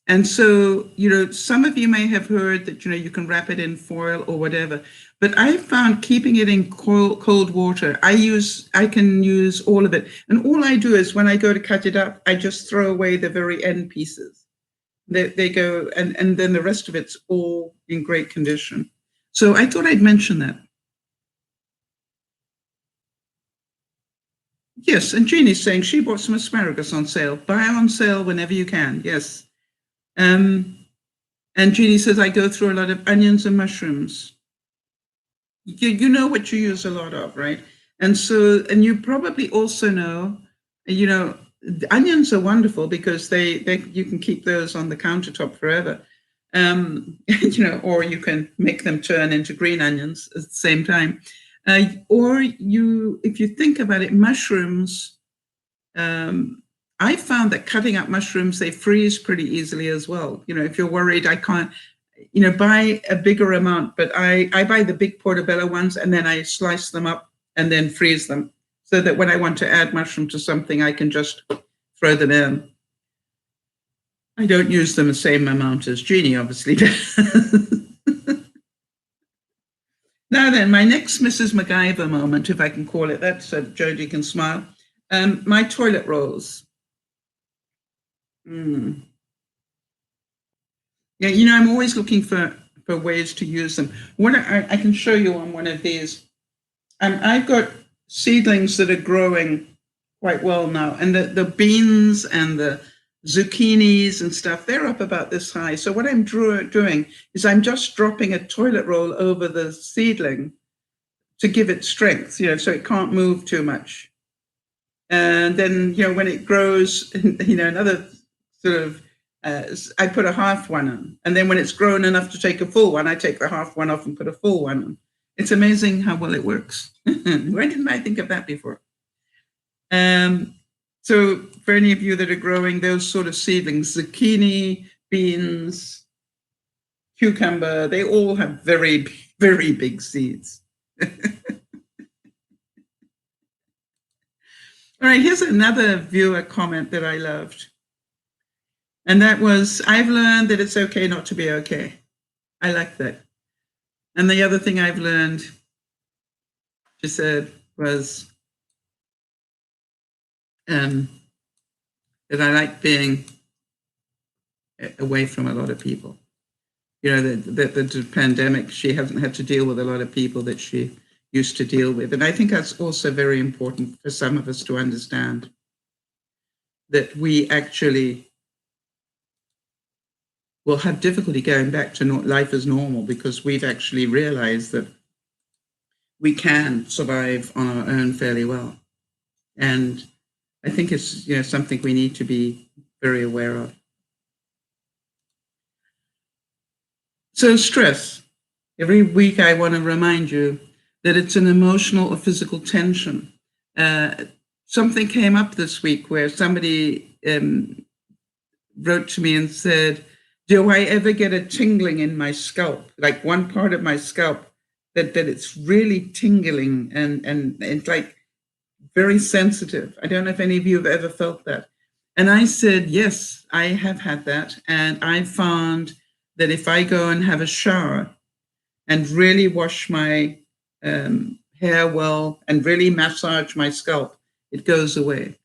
And so, some of you may have heard that, you can wrap it in foil or whatever, but I found keeping it in cold water, I can use all of it. And all I do is when I go to cut it up, I just throw away the very end pieces. They go, and then the rest of it's all in great condition. So I thought I'd mention that. Yes, and Jeannie's saying she bought some asparagus on sale. Buy on sale whenever you can. Yes. And Jeannie says, I go through a lot of onions and mushrooms. You know what you use a lot of, right? And so, and you probably also know, onions are wonderful because you can keep those on the countertop forever. Or you can make them turn into green onions at the same time. Or if you think about it, mushrooms, I found that cutting up mushrooms, they freeze pretty easily as well. If you're worried, I can't, buy a bigger amount, but I buy the big portobello ones and then I slice them up and then freeze them so that when I want to add mushroom to something, I can just throw them in. I don't use them the same amount as Jeannie, obviously. Now then, my next Mrs. MacGyver moment, if I can call it that, so Jodie can smile. My toilet rolls. Yeah, I'm always looking for ways to use them. What I can show you on one of these. I've got seedlings that are growing quite well now, and the beans and the zucchinis and stuff, they're up about this high. So what I'm doing is I'm just dropping a toilet roll over the seedling to give it strength, so it can't move too much. And then, when it grows, another sort of, I put a half one on. And then when it's grown enough to take a full one, I take the half one off and put a full one on. It's amazing how well it works. Why didn't I think of that before? So for any of you that are growing those sort of seedlings, zucchini, beans, cucumber, they all have very, very big seeds. All right, here's another viewer comment that I loved. And that was, I've learned that it's okay not to be okay. I like that. And the other thing I've learned, she said, was that I like being away from a lot of people. The pandemic, she hasn't had to deal with a lot of people that she used to deal with. And I think that's also very important for some of us to understand, that we actually will have difficulty going back to life as normal because we've actually realized that we can survive on our own fairly well. And I think it's something we need to be very aware of. So stress. Every week I want to remind you that it's an emotional or physical tension. Something came up this week where somebody wrote to me and said, do I ever get a tingling in my scalp, like one part of my scalp, that it's really tingling and it's like very sensitive. I don't know if any of you have ever felt that. And I said, yes, I have had that. And I found that if I go and have a shower and really wash my hair well and really massage my scalp, it goes away.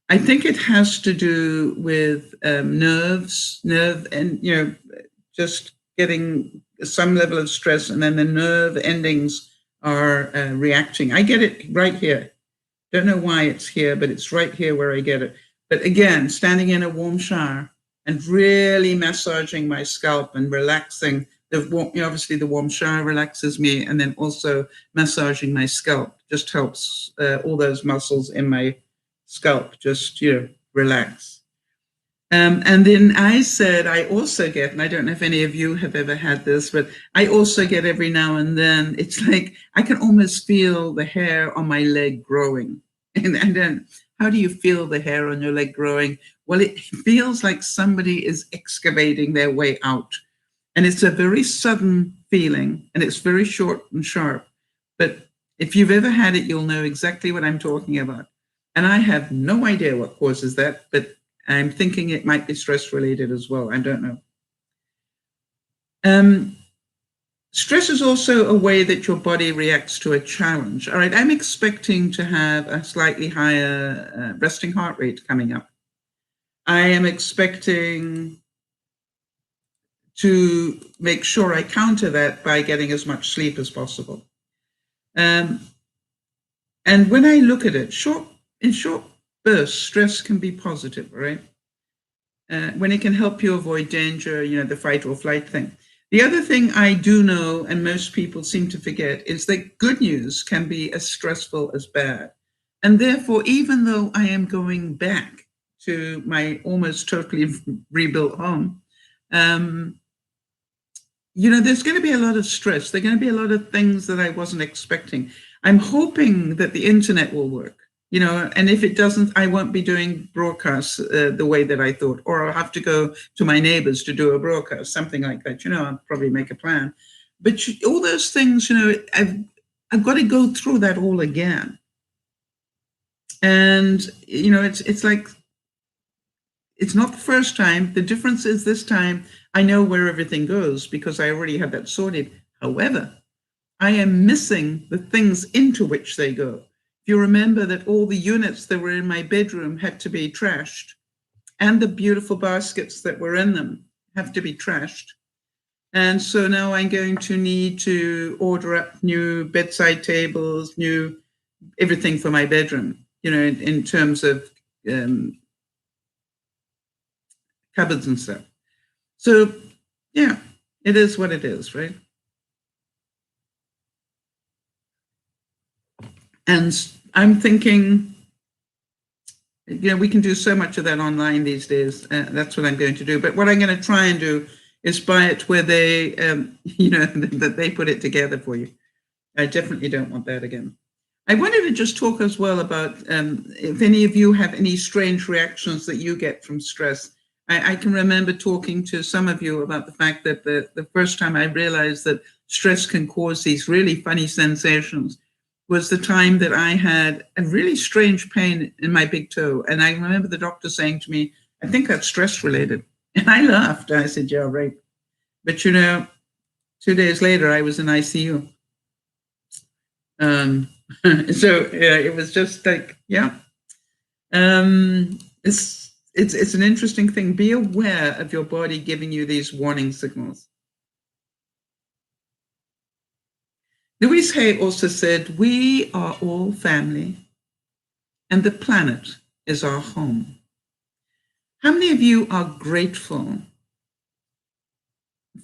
I think it has to do with nerve, and just getting some level of stress, and then the nerve endings are reacting. I get it right here. Don't know why it's here, but it's right here where I get it. But again, standing in a warm shower and really massaging my scalp and relaxing. Obviously, the warm shower relaxes me, and then also massaging my scalp just helps all those muscles in my scalp just relax. And then I said I also get, and I don't know if any of you have ever had this, but I also get every now and then, it's like I can almost feel the hair on my leg growing. And then how do you feel the hair on your leg growing? Well, it feels like somebody is excavating their way out. And it's a very sudden feeling, and it's very short and sharp. But if you've ever had it, you'll know exactly what I'm talking about. And I have no idea what causes that, but I'm thinking it might be stress related as well. I don't know. Stress is also a way that your body reacts to a challenge. All right, I'm expecting to have a slightly higher resting heart rate coming up. I am expecting to make sure I counter that by getting as much sleep as possible. And when I look at it, in short bursts, stress can be positive, right? When it can help you avoid danger, the fight or flight thing. The other thing I do know, and most people seem to forget, is that good news can be as stressful as bad. And therefore, even though I am going back to my almost totally rebuilt home, there's going to be a lot of stress. There are going to be a lot of things that I wasn't expecting. I'm hoping that the internet will work, and if it doesn't, I won't be doing broadcasts the way that I thought, or I'll have to go to my neighbors to do a broadcast, something like that. I'll probably make a plan. But all those things, I've got to go through that all again. And, it's like, it's not the first time. The difference is this time I know where everything goes because I already have that sorted. However, I am missing the things into which they go. If you remember that all the units that were in my bedroom had to be trashed, and the beautiful baskets that were in them have to be trashed. And so now I'm going to need to order up new bedside tables, new everything for my bedroom, in terms of cupboards and stuff. So, yeah, it is what it is, right? And I'm thinking, we can do so much of that online these days. That's what I'm going to do. But what I'm going to try and do is buy it where they, that they put it together for you. I definitely don't want that again. I wanted to just talk as well about if any of you have any strange reactions that you get from stress. I can remember talking to some of you about the fact that the first time I realized that stress can cause these really funny sensations was the time that I had a really strange pain in my big toe. And I remember the doctor saying to me, I think that's stress related. And I laughed. I said, yeah, right. But 2 days later, I was in ICU. So yeah, it was just like, yeah. It's an interesting thing. Be aware of your body giving you these warning signals. Louise Hay also said, we are all family and the planet is our home. How many of you are grateful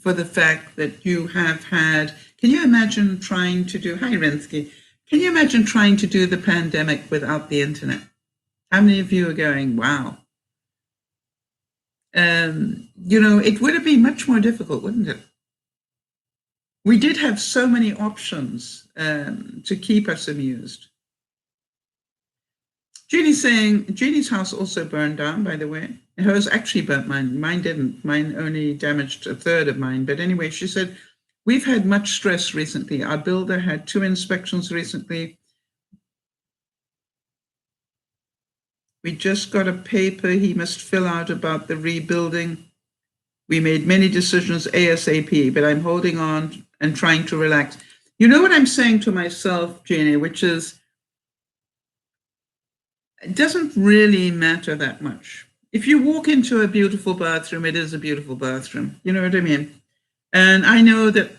for the fact that you have had, can you imagine trying to do, hi Rinsky, can you imagine trying to do the pandemic without the internet? How many of you are going, wow? It would have been much more difficult, wouldn't it? We did have so many options to keep us amused. Jeannie's saying, Jeannie's house also burned down, by the way. Hers actually burnt mine. Mine didn't. Mine only damaged a third of mine. But anyway, she said, we've had much stress recently. Our builder had 2 inspections recently. We just got a paper he must fill out about the rebuilding. We made many decisions ASAP, but I'm holding on and trying to relax. You know what I'm saying to myself, Jeannie, which is, it doesn't really matter that much. If you walk into a beautiful bathroom, it is a beautiful bathroom. You know what I mean? And I know that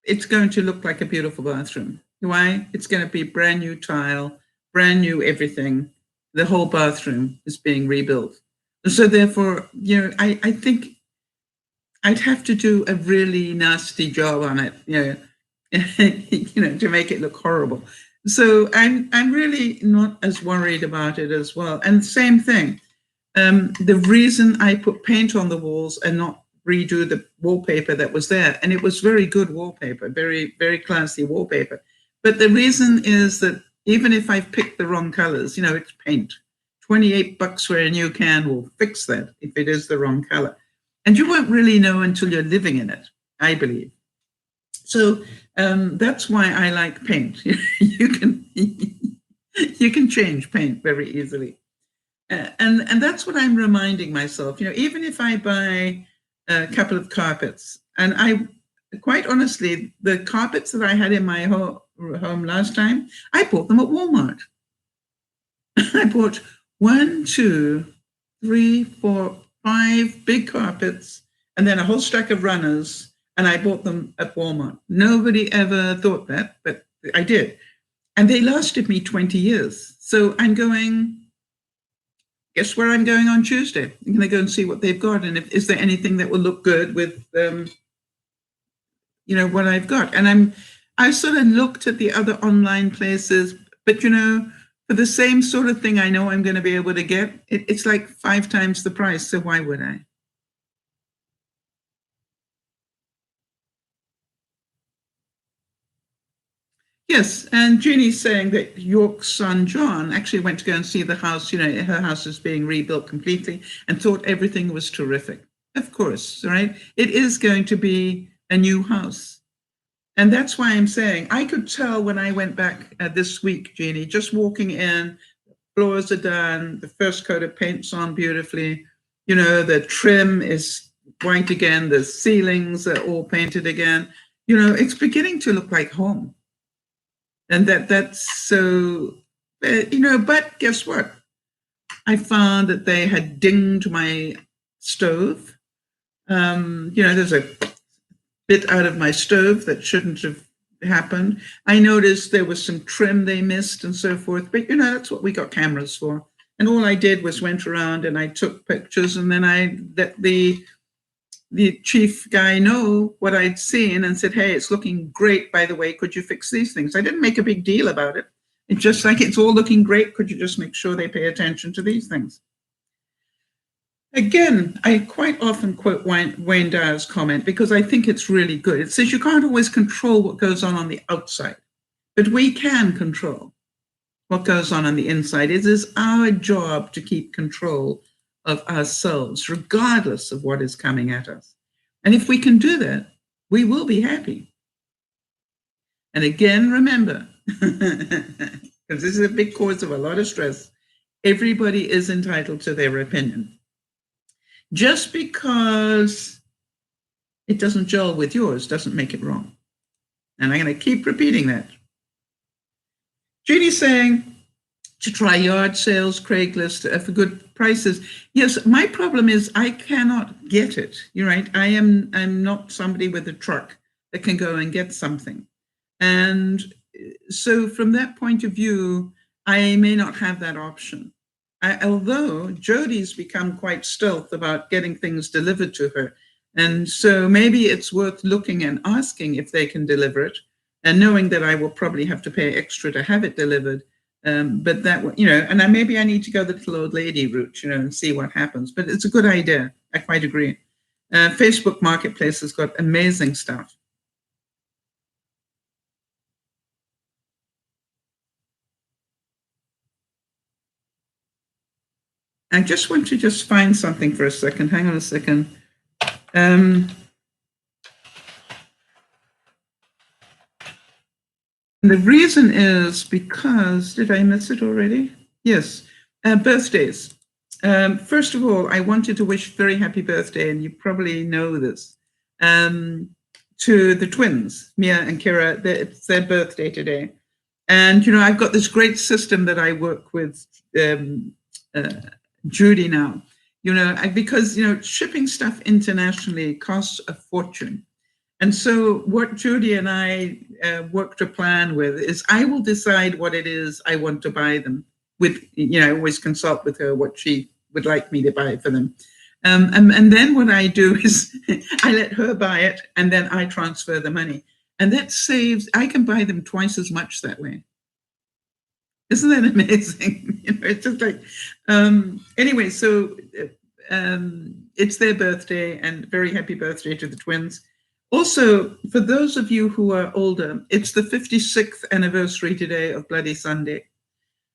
it's going to look like a beautiful bathroom. Why? It's going to be brand new tile, brand new everything. The whole bathroom is being rebuilt. So therefore, I think I'd have to do a really nasty job on it, to make it look horrible. So I'm really not as worried about it as well. And same thing, the reason I put paint on the walls and not redo the wallpaper that was there, and it was very good wallpaper, very, very classy wallpaper. But the reason is that even if I've picked the wrong colors, it's paint. $28 for a new can will fix that if it is the wrong color. And you won't really know until you're living in it, I believe. So that's why I like paint. You can you can change paint very easily. And that's what I'm reminding myself. Even if I buy a couple of carpets, and I quite honestly, the carpets that I had in my home last time, I bought them at Walmart. I bought 1, 2, 3, 4, 5 big carpets, and then a whole stack of runners, and I bought them at Walmart. Nobody ever thought that, but I did. And they lasted me 20 years. So I'm going, guess where I'm going on Tuesday? I'm going to go and see what they've got. And is there anything that will look good with, what I've got? And I sort of looked at the other online places, but, for the same sort of thing I know I'm going to be able to get, it's like 5 times the price. So why would I? Yes, and Jeannie's saying that York's son John actually went to go and see the house. Her house is being rebuilt completely, and thought everything was terrific. Of course, right? It is going to be a new house. And that's why I'm saying I could tell when I went back this week, Jeannie, just walking in, floors are done, the first coat of paint's on beautifully, the trim is white again, the ceilings are all painted again. It's beginning to look like home. And that's so, but guess what? I found that they had dinged my stove. There's a bit out of my stove that shouldn't have happened. I noticed there was some trim they missed and so forth, but that's what we got cameras for. And all I did was went around and I took pictures, and then I let the chief guy know what I'd seen and said, hey, it's looking great, by the way, could you fix these things? I didn't make a big deal about it. It's just like, it's all looking great, could you just make sure they pay attention to these things? Again, I quite often quote Wayne Dyer's comment because I think it's really good. It says you can't always control what goes on the outside, but we can control what goes on the inside. It is our job to keep control of ourselves, regardless of what is coming at us. And if we can do that, we will be happy. And again, remember, because this is a big cause of a lot of stress, everybody is entitled to their opinion. Just because it doesn't gel with yours doesn't make it wrong. And I'm going to keep repeating that. Jeannie's saying to try yard sales, Craigslist for good prices. Yes, my problem is I cannot get it. You're right. I'm not somebody with a truck that can go and get something. And so from that point of view, I may not have that option. Although Jodi's become quite stealth about getting things delivered to her. And so maybe it's worth looking and asking if they can deliver it, and knowing that I will probably have to pay extra to have it delivered. But that, and maybe I need to go the little old lady route, and see what happens. But it's a good idea. I quite agree. Facebook Marketplace has got amazing stuff. I just want to find something for a second. Hang on a second. The reason is because, did I miss it already? Yes, birthdays. First of all, I wanted to wish very happy birthday, and you probably know this, to the twins, Mia and Kira. It's their birthday today. And, I've got this great system that I work with Judy now, because, shipping stuff internationally costs a fortune. And so what Judy and I worked a plan with is I will decide what it is I want to buy them with, I always consult with her what she would like me to buy for them. And then what I do is I let her buy it, and then I transfer the money. And that saves, I can buy them twice as much that way. Isn't that amazing? It's just like, anyway, so it's their birthday, and very happy birthday to the twins. Also, for those of you who are older, it's the 56th anniversary today of Bloody Sunday.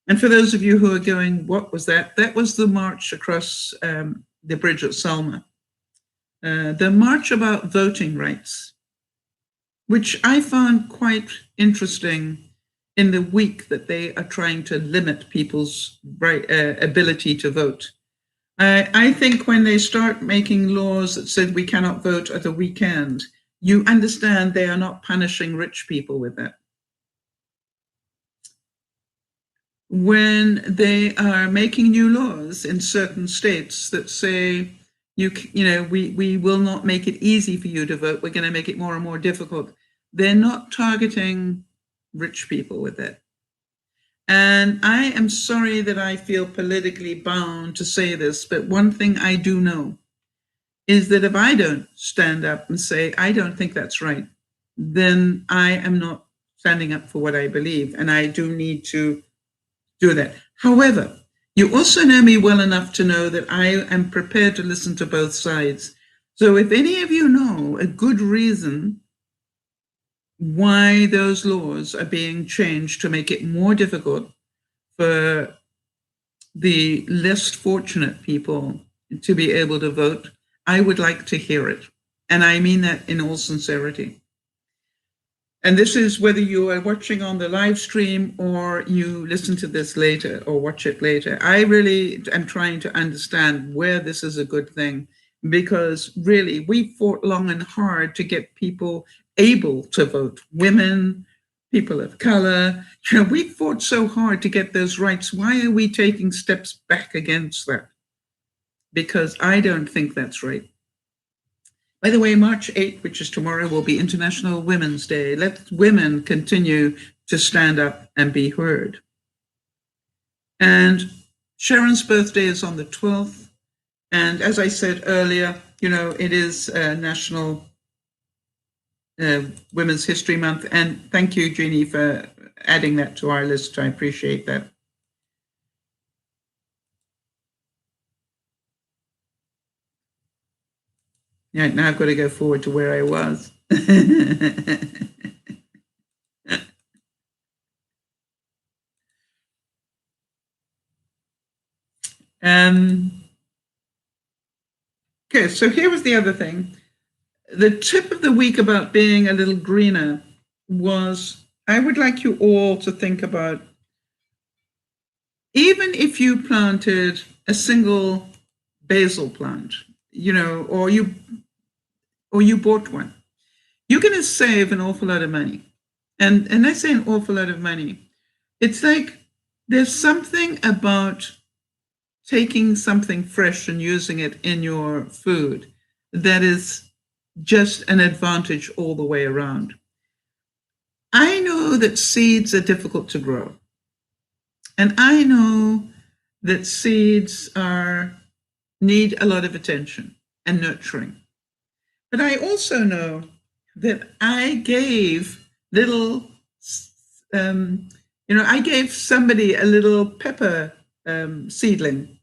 And for those of you who are going, what was that? That was the march across the bridge at Selma. The march about voting rights. which I found quite interesting in the week that they are trying to limit people's ability to vote. I think when they start making laws that said we cannot vote at the weekend, you understand they are not punishing rich people with that. When they are making new laws in certain states that say, we will not make it easy for you to vote, we're going to make it more and more difficult, they're not targeting rich people with it. And I am sorry that I feel politically bound to say this, but one thing I do know is that if I don't stand up and say, I don't think that's right, then I am not standing up for what I believe, and I do need to do that. However, you also know me well enough to know that I am prepared to listen to both sides. So if any of you know a good reason why those laws are being changed to make it more difficult for the less fortunate people to be able to vote, I would like to hear it. And I mean that in all sincerity. And this is whether you are watching on the live stream or you listen to this later or watch it later. I really am trying to understand where this is a good thing, because really we fought long and hard to get people able to vote, women, people of color. We fought so hard to get those rights. Why are we taking steps back against that? Because I don't think that's right. By the way, March 8th, which is tomorrow, will be International Women's Day. Let women continue to stand up and be heard. And Sharon's birthday is on the 12th. And as I said earlier, it is National Women's History Month. And thank you, Jeannie, for adding that to our list. I appreciate that. Yeah, now I've got to go forward to where I was. Okay, so here was the other thing. The tip of the week about being a little greener was, I would like you all to think about, even if you planted a single basil plant, or you bought one, you're going to save an awful lot of money. And I say an awful lot of money. It's like there's something about taking something fresh and using it in your food that is just an advantage all the way around. I know that seeds are difficult to grow. And I know that seeds need a lot of attention and nurturing. But I also know that I gave I gave somebody a little pepper seedling.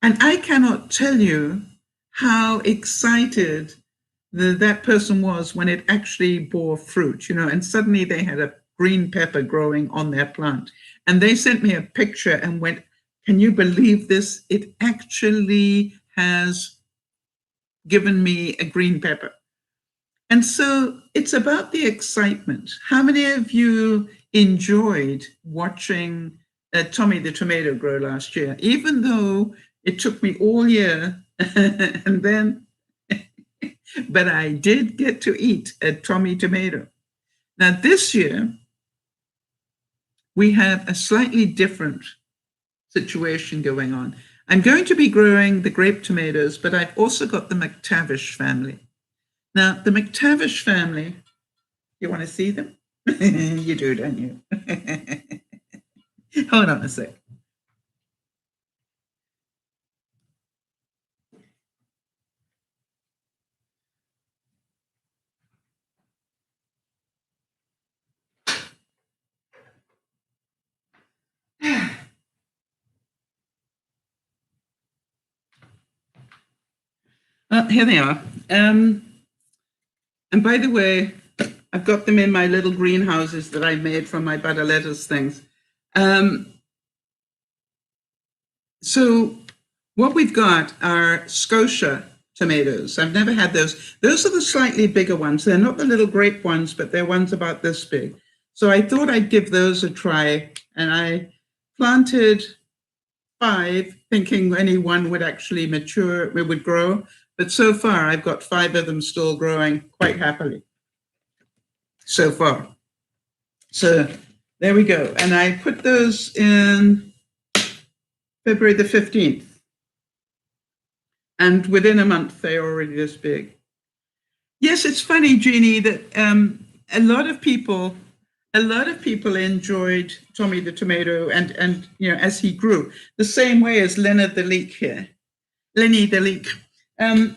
And I cannot tell you how excited that person was when it actually bore fruit, and suddenly they had a green pepper growing on their plant. And they sent me a picture and went, can you believe this? It actually has given me a green pepper. And so it's about the excitement. How many of you enjoyed watching Tommy the tomato grow last year, even though it took me all year, and then, but I did get to eat a Tommy tomato. Now this year, we have a slightly different situation going on. I'm going to be growing the grape tomatoes, but I've also got the McTavish family. Now, the McTavish family, you want to see them? You do, don't you? Hold on a sec. Here they are. And by the way, I've got them in my little greenhouses that I made from my butter lettuce things. So what we've got are Scotia tomatoes. I've never had those. Those are the slightly bigger ones. They're not the little grape ones, but they're ones about this big. So I thought I'd give those a try, and I planted 5, thinking any one would actually mature, it would grow. But so far, I've got 5 of them still growing quite happily so far. So there we go. And I put those in February the 15th. And within a month, they're already this big. Yes, it's funny, Jeannie, that a lot of people enjoyed Tommy the tomato and as he grew, the same way as Leonard the leek here. Lenny the leek.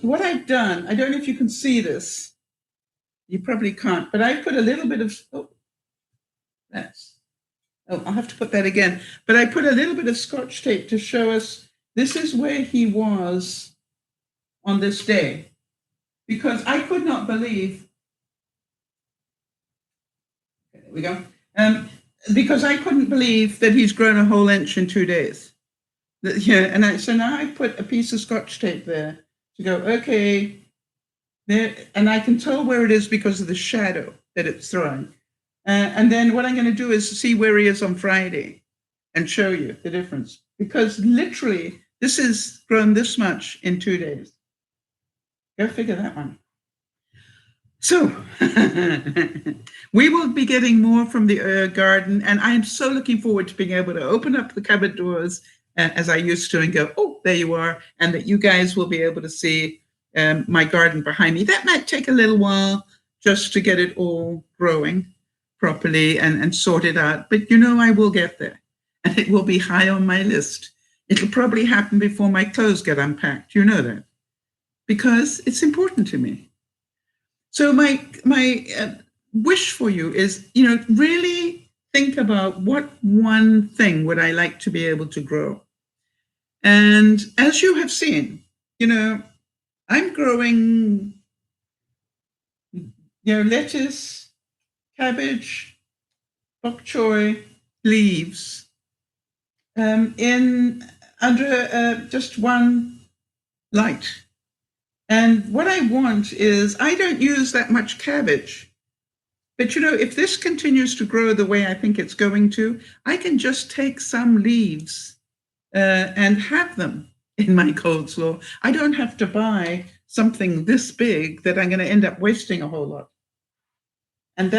What I've done, I don't know if you can see this. You probably can't, but I put a little bit of, I'll have to put that again. But I put a little bit of Scotch tape to show us this is where he was on this day, because I could not believe, there we go, because I couldn't believe that he's grown a whole inch in 2 days. So now I put a piece of Scotch tape there to go, okay, there, and I can tell where it is because of the shadow that it's throwing. And then what I'm going to do is see where he is on Friday and show you the difference, because literally this has grown this much in 2 days. Go figure that one. So we will be getting more from the garden, and I'm so looking forward to being able to open up the cupboard doors as I used to and go, oh, there you are, and that you guys will be able to see my garden behind me. That might take a little while just to get it all growing properly and sorted out, but I will get there, and it will be high on my list. It'll probably happen before my clothes get unpacked. You know that, because it's important to me. So my wish for you is, really think about what one thing would I like to be able to grow. And as you have seen, I'm growing, lettuce, cabbage, bok choy, leaves, in under just one light. And what I want is, I don't use that much cabbage, but if this continues to grow the way I think it's going to, I can just take some leaves and have them in my coleslaw. I don't have to buy something this big that I'm going to end up wasting a whole lot. And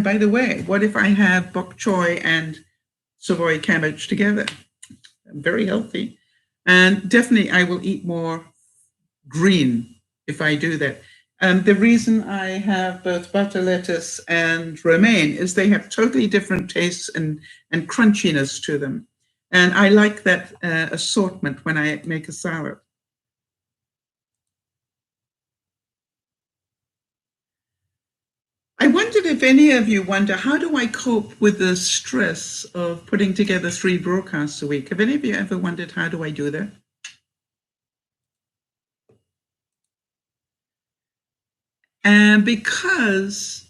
by the way, what if I have bok choy and Savoy cabbage together? Very healthy. And definitely I will eat more green if I do that. The reason I have both butter lettuce and romaine is they have totally different tastes and crunchiness to them. And I like that assortment when I make a salad. I wondered if any of you wonder, how do I cope with the stress of putting together 3 broadcasts a week? Have any of you ever wondered, how do I do that? And because,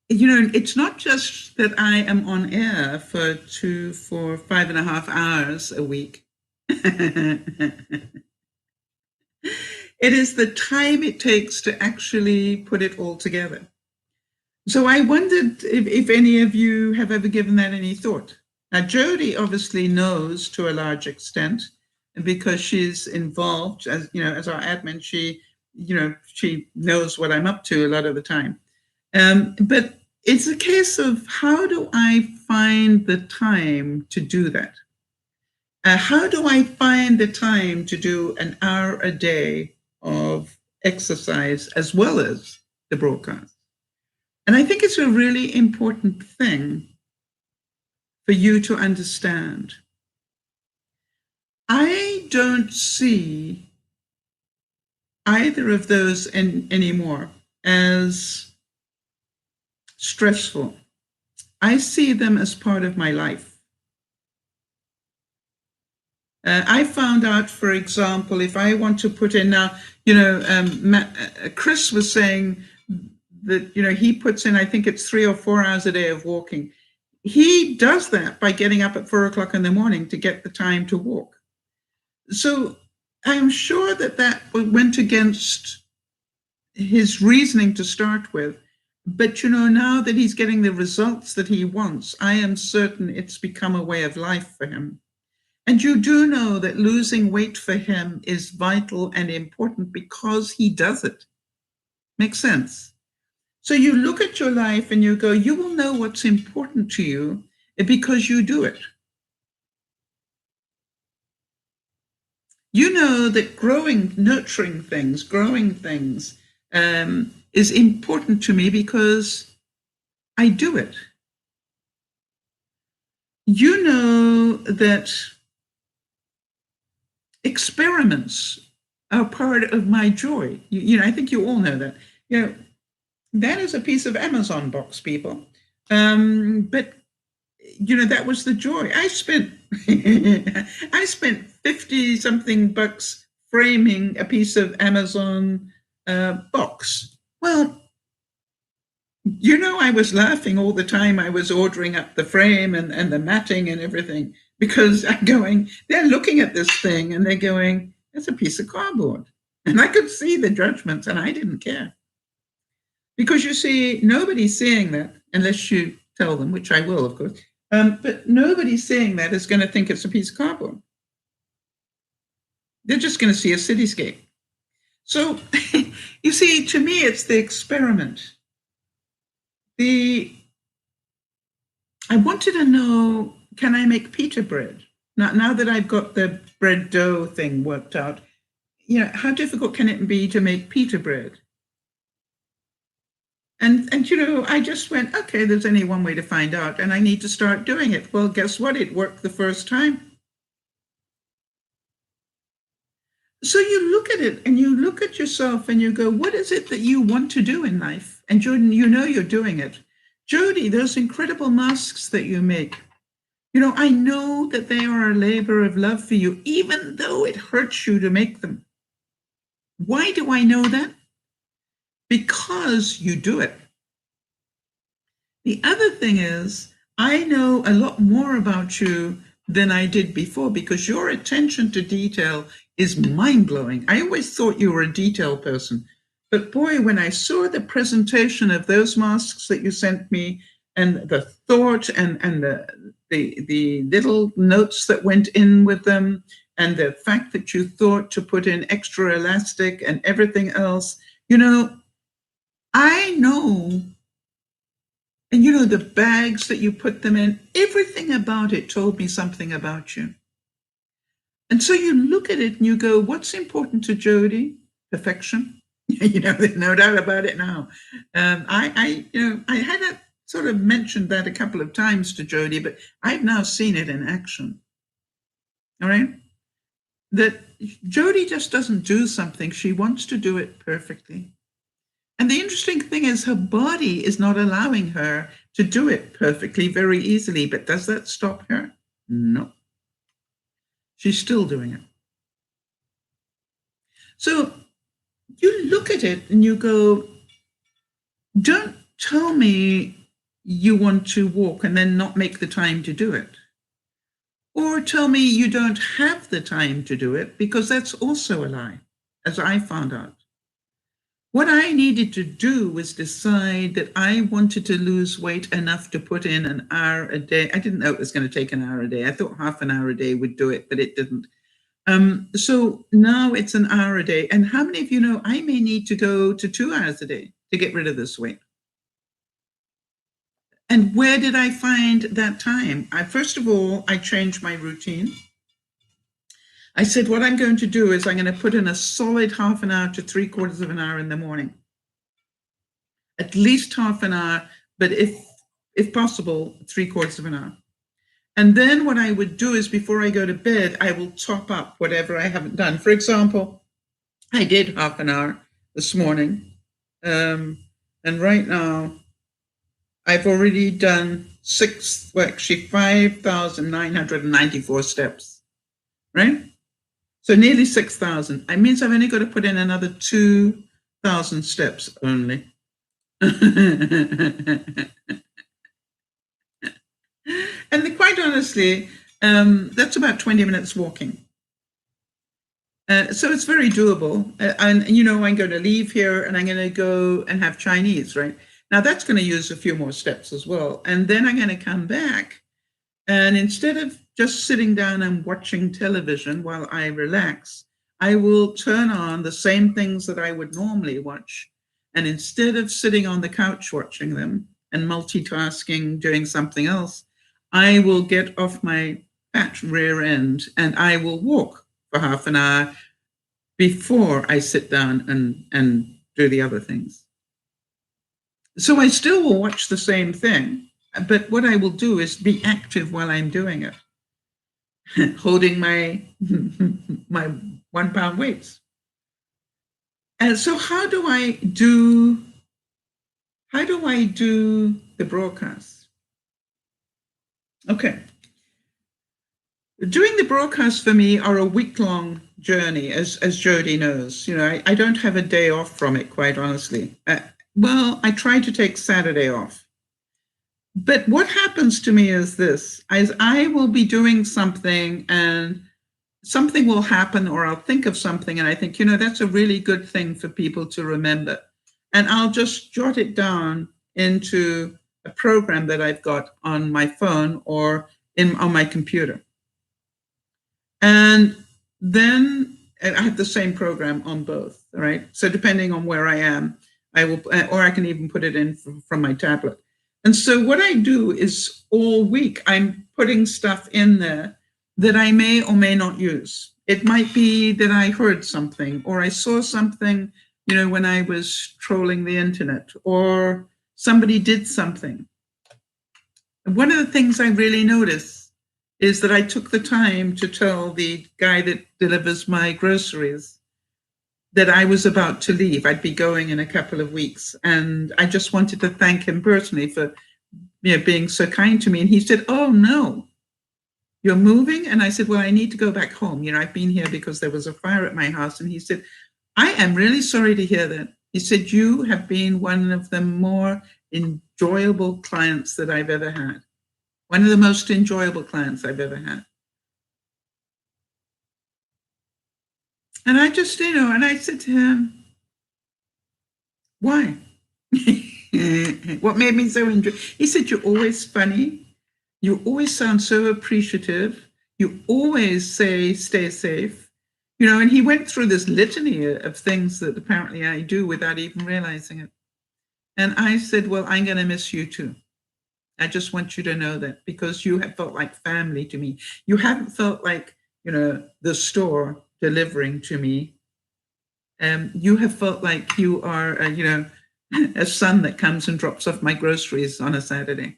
it's not just that I am on air for 5.5 hours a week. It is the time it takes to actually put it all together. So I wondered if any of you have ever given that any thought. Now, Jody obviously knows to a large extent, because she's involved as our admin. She knows what I'm up to a lot of the time. But it's a case of, how do I find the time to do that? How do I find the time to do an hour a day of exercise as well as the broadcast? And I think it's a really important thing for you to understand. I don't see either of those anymore as stressful. I see them as part of my life. I found out, for example, if I want to put in now, Chris was saying that, he puts in, I think it's 3 or 4 hours a day of walking. He does that by getting up at 4 o'clock in the morning to get the time to walk. So I'm sure that went against his reasoning to start with. But, now that he's getting the results that he wants, I am certain it's become a way of life for him. And you do know that losing weight for him is vital and important because he does it. Makes sense? So you look at your life and you go, you will know what's important to you because you do it. You know that nurturing things, growing things is important to me because I do it. You know that experiments are part of my joy. I think you all know that. That is a piece of Amazon box, people. But that was the joy. I spent 50 something bucks framing a piece of Amazon box. Well, I was laughing all the time. I was ordering up the frame and the matting and everything because they're looking at this thing and they're going, that's a piece of cardboard. And I could see the judgments and I didn't care. Because you see, nobody's seeing that unless you tell them, which I will, of course. But nobody seeing that is going to think it's a piece of cardboard. They're just going to see a cityscape. So, you see, to me, it's the experiment. I wanted to know, can I make pita bread? Now that I've got the bread dough thing worked out, how difficult can it be to make pita bread? And I just went, okay, there's only one way to find out, and I need to start doing it. Well, guess what? It worked the first time. So you look at it and you look at yourself and you go, what is it that you want to do in life? And Jordan, you're doing it. Jody, those incredible masks that you make, I know that they are a labor of love for you, even though it hurts you to make them. Why do I know that? Because you do it. The other thing is, I know a lot more about you than I did before because your attention to detail is mind-blowing. I always thought you were a detail person. But boy, when I saw the presentation of those masks that you sent me and the thought and the little notes that went in with them and the fact that you thought to put in extra elastic and everything else, I know, and the bags that you put them in, everything about it told me something about you. And so you look at it and you go, what's important to Jody? Perfection. There's no doubt about it now. I had sort of mentioned that a couple of times to Jody, but I've now seen it in action. All right? That Jody just doesn't do something. She wants to do it perfectly. And the interesting thing is her body is not allowing her to do it perfectly very easily. But does that stop her? No. She's still doing it. So you look at it and you go, don't tell me you want to walk and then not make the time to do it. Or tell me you don't have the time to do it, because that's also a lie, as I found out. What I needed to do was decide that I wanted to lose weight enough to put in an hour a day. I didn't know it was going to take an hour a day. I thought half an hour a day would do it, but it didn't. So now it's an hour a day. And how many of you know I may need to go to 2 hours a day to get rid of this weight? And where did I find that time? First of all, I changed my routine. I said, what I'm going to do is I'm going to put in a solid half an hour to 3/4 of an hour in the morning. At least half an hour, but if possible, 3/4 of an hour. And then what I would do is before I go to bed, I will top up whatever I haven't done. For example, I did half an hour this morning. And right now, I've already done 5,994 steps, right? So nearly 6,000. It means I've only got to put in another 2,000 steps only. And quite honestly, that's about 20 minutes walking. So it's very doable. And, you know, I'm going to leave here and I'm going to go and have Chinese, right? Now that's going to use a few more steps as well. And then I'm going to come back. And instead of just sitting down and watching television while I relax, I will turn on the same things that I would normally watch. And instead of sitting on the couch watching them and multitasking, doing something else, I will get off my fat rear end and I will walk for half an hour before I sit down and do the other things. So I still will watch the same thing, but what I will do is be active while I'm doing it, holding my my 1 pound weights. And so how do I do the broadcast? Okay. Doing the broadcast for me are a week-long journey, as Jody knows. You know, I don't have a day off from it, quite honestly. Well, I try to take Saturday off. But what happens to me is this, as I will be doing something and something will happen, or I'll think of something and I think, you know, that's a really good thing for people to remember. And I'll just jot it down into a program that I've got on my phone or on my computer. And then I have the same program on both, right? So depending on where I am, I will, or I can even put it in from my tablet. And so what I do is all week, I'm putting stuff in there that I may or may not use. It might be that I heard something or I saw something, you know, when I was trolling the internet, or somebody did something. And one of the things I really noticed is that I took the time to tell the guy that delivers my groceries that I was about to leave. I'd be going in a couple of weeks. And I just wanted to thank him personally for, you know, being so kind to me. And he said, "Oh, no, you're moving?" And I said, "Well, I need to go back home. You know, I've been here because there was a fire at my house." And he said, "I am really sorry to hear that." He said, "You have been one of the more enjoyable clients that I've ever had. One of the most enjoyable clients I've ever had." And I just, you know, and I said to him, "Why?" What made me so enjoy? He said, "You're always funny. You always sound so appreciative. You always say, stay safe." You know, and he went through this litany of things that apparently I do without even realizing it. And I said, "Well, I'm going to miss you too. I just want you to know that, because you have felt like family to me. You haven't felt like, you know, the store delivering to me. You have felt like you are, you know, a son that comes and drops off my groceries on a Saturday."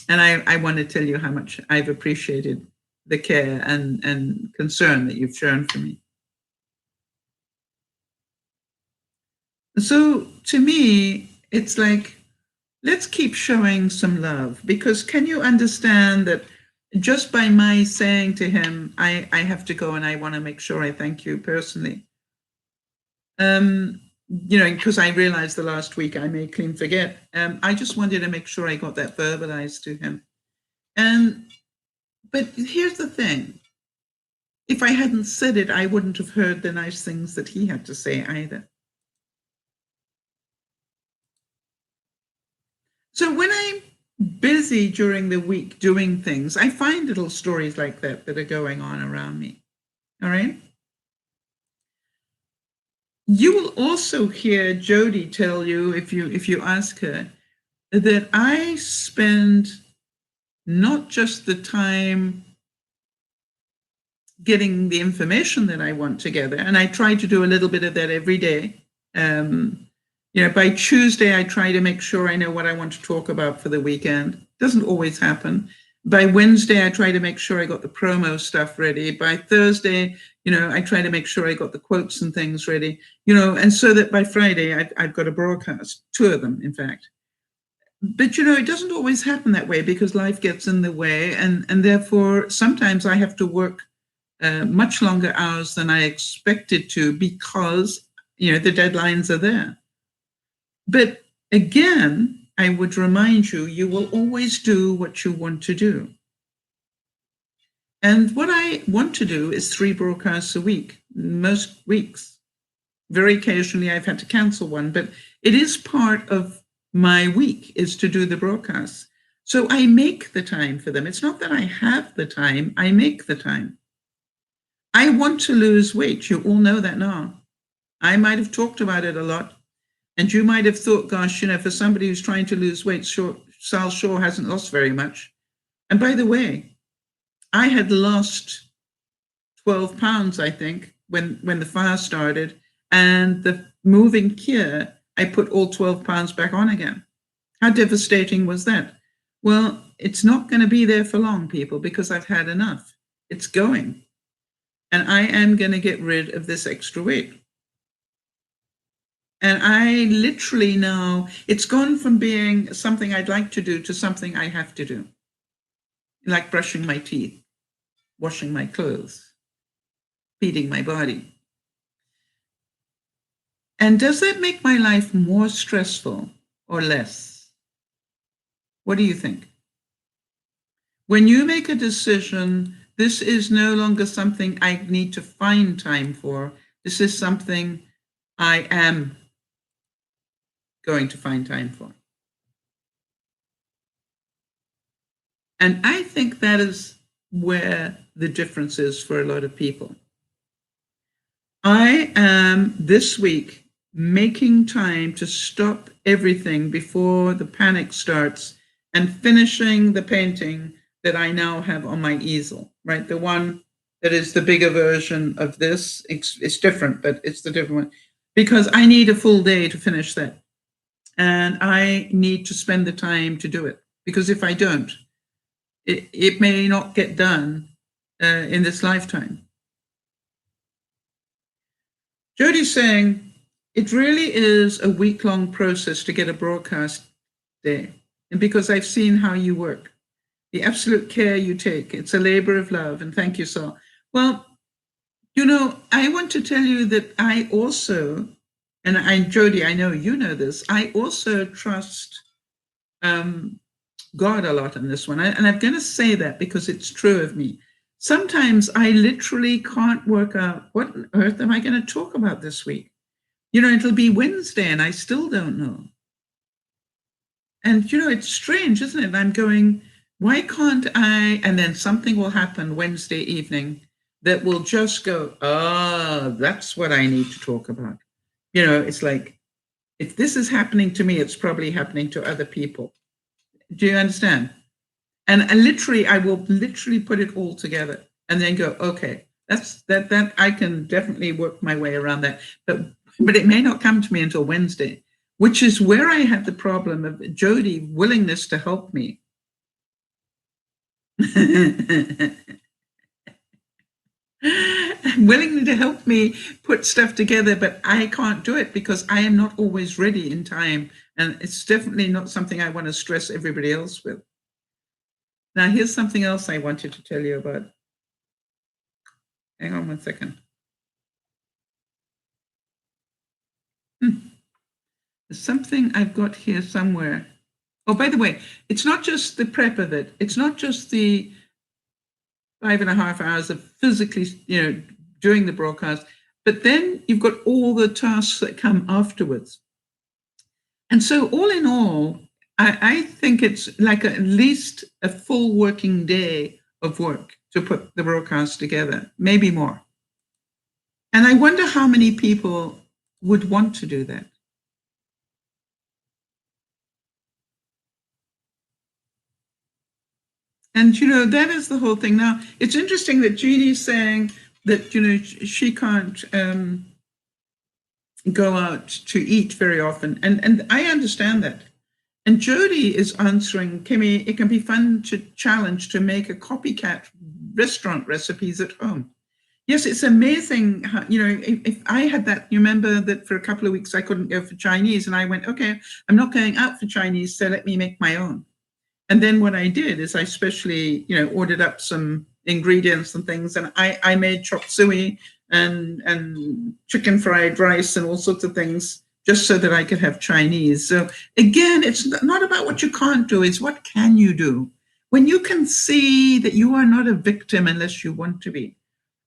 And I want to tell you how much I've appreciated the care and concern that you've shown for me. So to me, it's like, let's keep showing some love, because can you understand that just by my saying to him, I have to go and I want to make sure I thank you personally. You know, because I realized the last week I may clean forget. I just wanted to make sure I got that verbalized to him. But here's the thing. If I hadn't said it, I wouldn't have heard the nice things that he had to say either. So when I'm busy during the week doing things, I find little stories like that are going on around me. All right. You will also hear Jody tell you, if you ask her, that I spend not just the time getting the information that I want together, and I try to do a little bit of that every day. You know, by Tuesday, I try to make sure I know what I want to talk about for the weekend. Doesn't always happen. By Wednesday, I try to make sure I got the promo stuff ready. By Thursday, you know, I try to make sure I got the quotes and things ready, you know, and so that by Friday, I've got a broadcast, 2 of them, in fact. But, you know, it doesn't always happen that way, because life gets in the way. And therefore, sometimes I have to work much longer hours than I expected to, because, you know, the deadlines are there. But again, I would remind you, you will always do what you want to do. And what I want to do is 3 broadcasts a week, most weeks. Very occasionally I've had to cancel one, but it is part of my week is to do the broadcasts. So I make the time for them. It's not that I have the time, I make the time. I want to lose weight. You all know that now. I might have talked about it a lot, and you might have thought, gosh, for somebody who's trying to lose weight, Sal sure hasn't lost very much. And by the way, I had lost 12 pounds, I think, when the fire started, and the moving cure, I put all 12 pounds back on again. How devastating was that? Well, it's not going to be there for long, people, because I've had enough. It's going. And I am going to get rid of this extra weight. And I literally now, it's gone from being something I'd like to do to something I have to do. Like brushing my teeth, washing my clothes, feeding my body. And does that make my life more stressful or less? What do you think? When you make a decision, this is no longer something I need to find time for. This is something I am going to find time for. And I think that is where the difference is for a lot of people. I am this week making time to stop everything before the panic starts and finishing the painting that I now have on my easel, right? The one that is the bigger version of this. It's different, but it's the different one because I need a full day to finish that. And I need to spend the time to do it because if I don't, it may not get done in this lifetime. Jody's saying, it really is a week-long process to get a broadcast day. And because I've seen how you work, the absolute care you take, it's a labor of love. And thank you, Saul. Well, I want to tell you that I also, and Jody, I know you know this, I also trust God a lot in this one. And I'm going to say that because it's true of me. Sometimes I literally can't work out what on earth am I going to talk about this week. It'll be Wednesday and I still don't know. And, it's strange, isn't it? I'm going, why can't I? And then something will happen Wednesday evening that will just go, that's what I need to talk about. It's like, if this is happening to me, it's probably happening to other people. Do you understand? And I will literally put it all together and then go, okay, that I can definitely work my way around that. But it may not come to me until Wednesday, which is where I had the problem of Jody willingness to help me. Willing to help me put stuff together, but I can't do it because I am not always ready in time. And it's definitely not something I want to stress everybody else with. Now, here's something else I wanted to tell you about. Hang on one second. There's something I've got here somewhere. Oh, by the way, it's not just the prep of it. It's not just the 5.5 hours of physically, doing the broadcast, but then you've got all the tasks that come afterwards. And so all in all, I think it's like at least a full working day of work to put the broadcast together, maybe more. And I wonder how many people would want to do that. And, that is the whole thing. Now, it's interesting that Jeannie's saying that, she can't go out to eat very often. And I understand that. And Jody is answering, Kimmy, it can be fun to challenge to make a copycat restaurant recipes at home. Yes, it's amazing how, if I had that, you remember that for a couple of weeks I couldn't go for Chinese and I went, okay, I'm not going out for Chinese, so let me make my own. And then what I did is I specially, ordered up some ingredients and things, and I made chop suey and chicken fried rice and all sorts of things just so that I could have Chinese. So again, it's not about what you can't do, it's what can you do? when you can see that you are not a victim unless you want to be.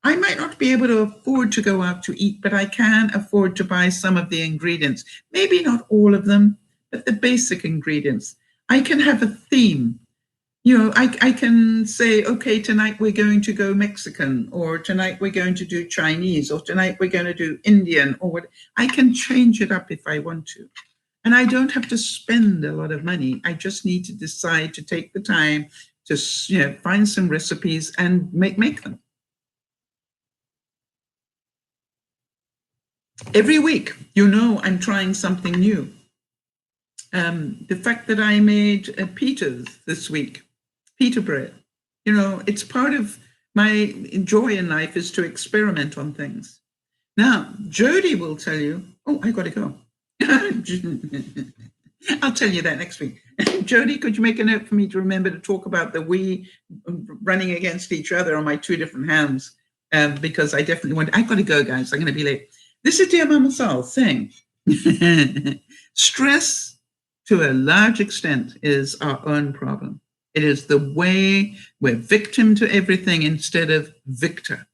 I might not be able to afford to go out to eat, but I can afford to buy some of the ingredients. Maybe not all of them, but the basic ingredients. I can have a theme. I can say, okay, tonight we're going to go Mexican, or tonight we're going to do Chinese, or tonight we're going to do Indian, or what. I can change it up if I want to. And I don't have to spend a lot of money. I just need to decide to take the time to find some recipes and make them. Every week, I'm trying something new. The fact that I made pitas this week, pita bread, it's part of my joy in life is to experiment on things. Now, Jody will tell you, I got to go. I'll tell you that next week. Jody, could you make a note for me to remember to talk about the we running against each other on my two different hands? Because I definitely I got to go, guys. I'm going to be late. This is Dear Mama Sal saying, stress to a large extent is our own problem. It is the way we're victim to everything instead of victor.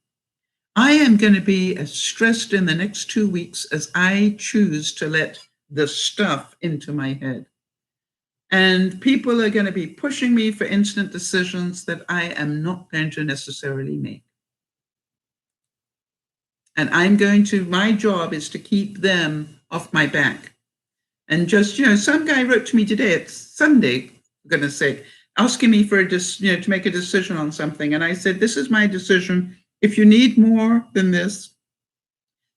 I am going to be as stressed in the next 2 weeks as I choose to let the stuff into my head. And people are going to be pushing me for instant decisions that I am not going to necessarily make. And my job is to keep them off my back. And just, some guy wrote to me today, it's Sunday, for goodness sake, asking me for to make a decision on something. And I said, this is my decision. If you need more than this,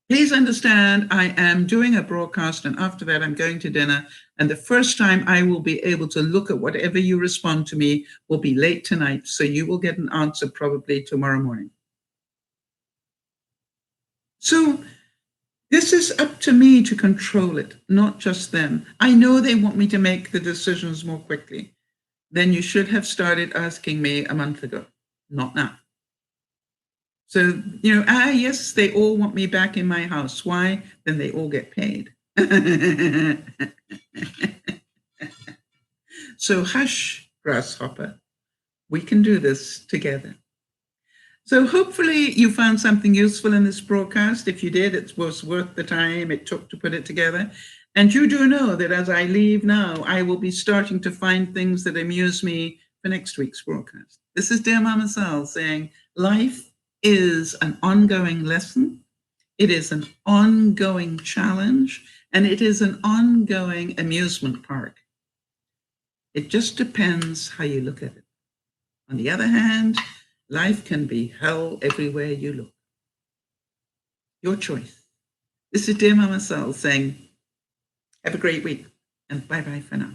please understand I am doing a broadcast, and after that I'm going to dinner. And the first time I will be able to look at whatever you respond to me will be late tonight. So you will get an answer probably tomorrow morning. So this is up to me to control it, not just them. I know they want me to make the decisions more quickly. Then you should have started asking me a month ago, not now. So, yes, they all want me back in my house. Why? Then they all get paid. So hush, grasshopper. We can do this together. So hopefully you found something useful in this broadcast. If you did, it was worth the time it took to put it together. And you do know that as I leave now, I will be starting to find things that amuse me for next week's broadcast. This is Dear Mama Sal saying, life is an ongoing lesson. It is an ongoing challenge, and it is an ongoing amusement park. It just depends how you look at it. On the other hand, life can be hell everywhere you look. Your choice. This is Dear Mama Sal saying, have a great week, and bye-bye for now.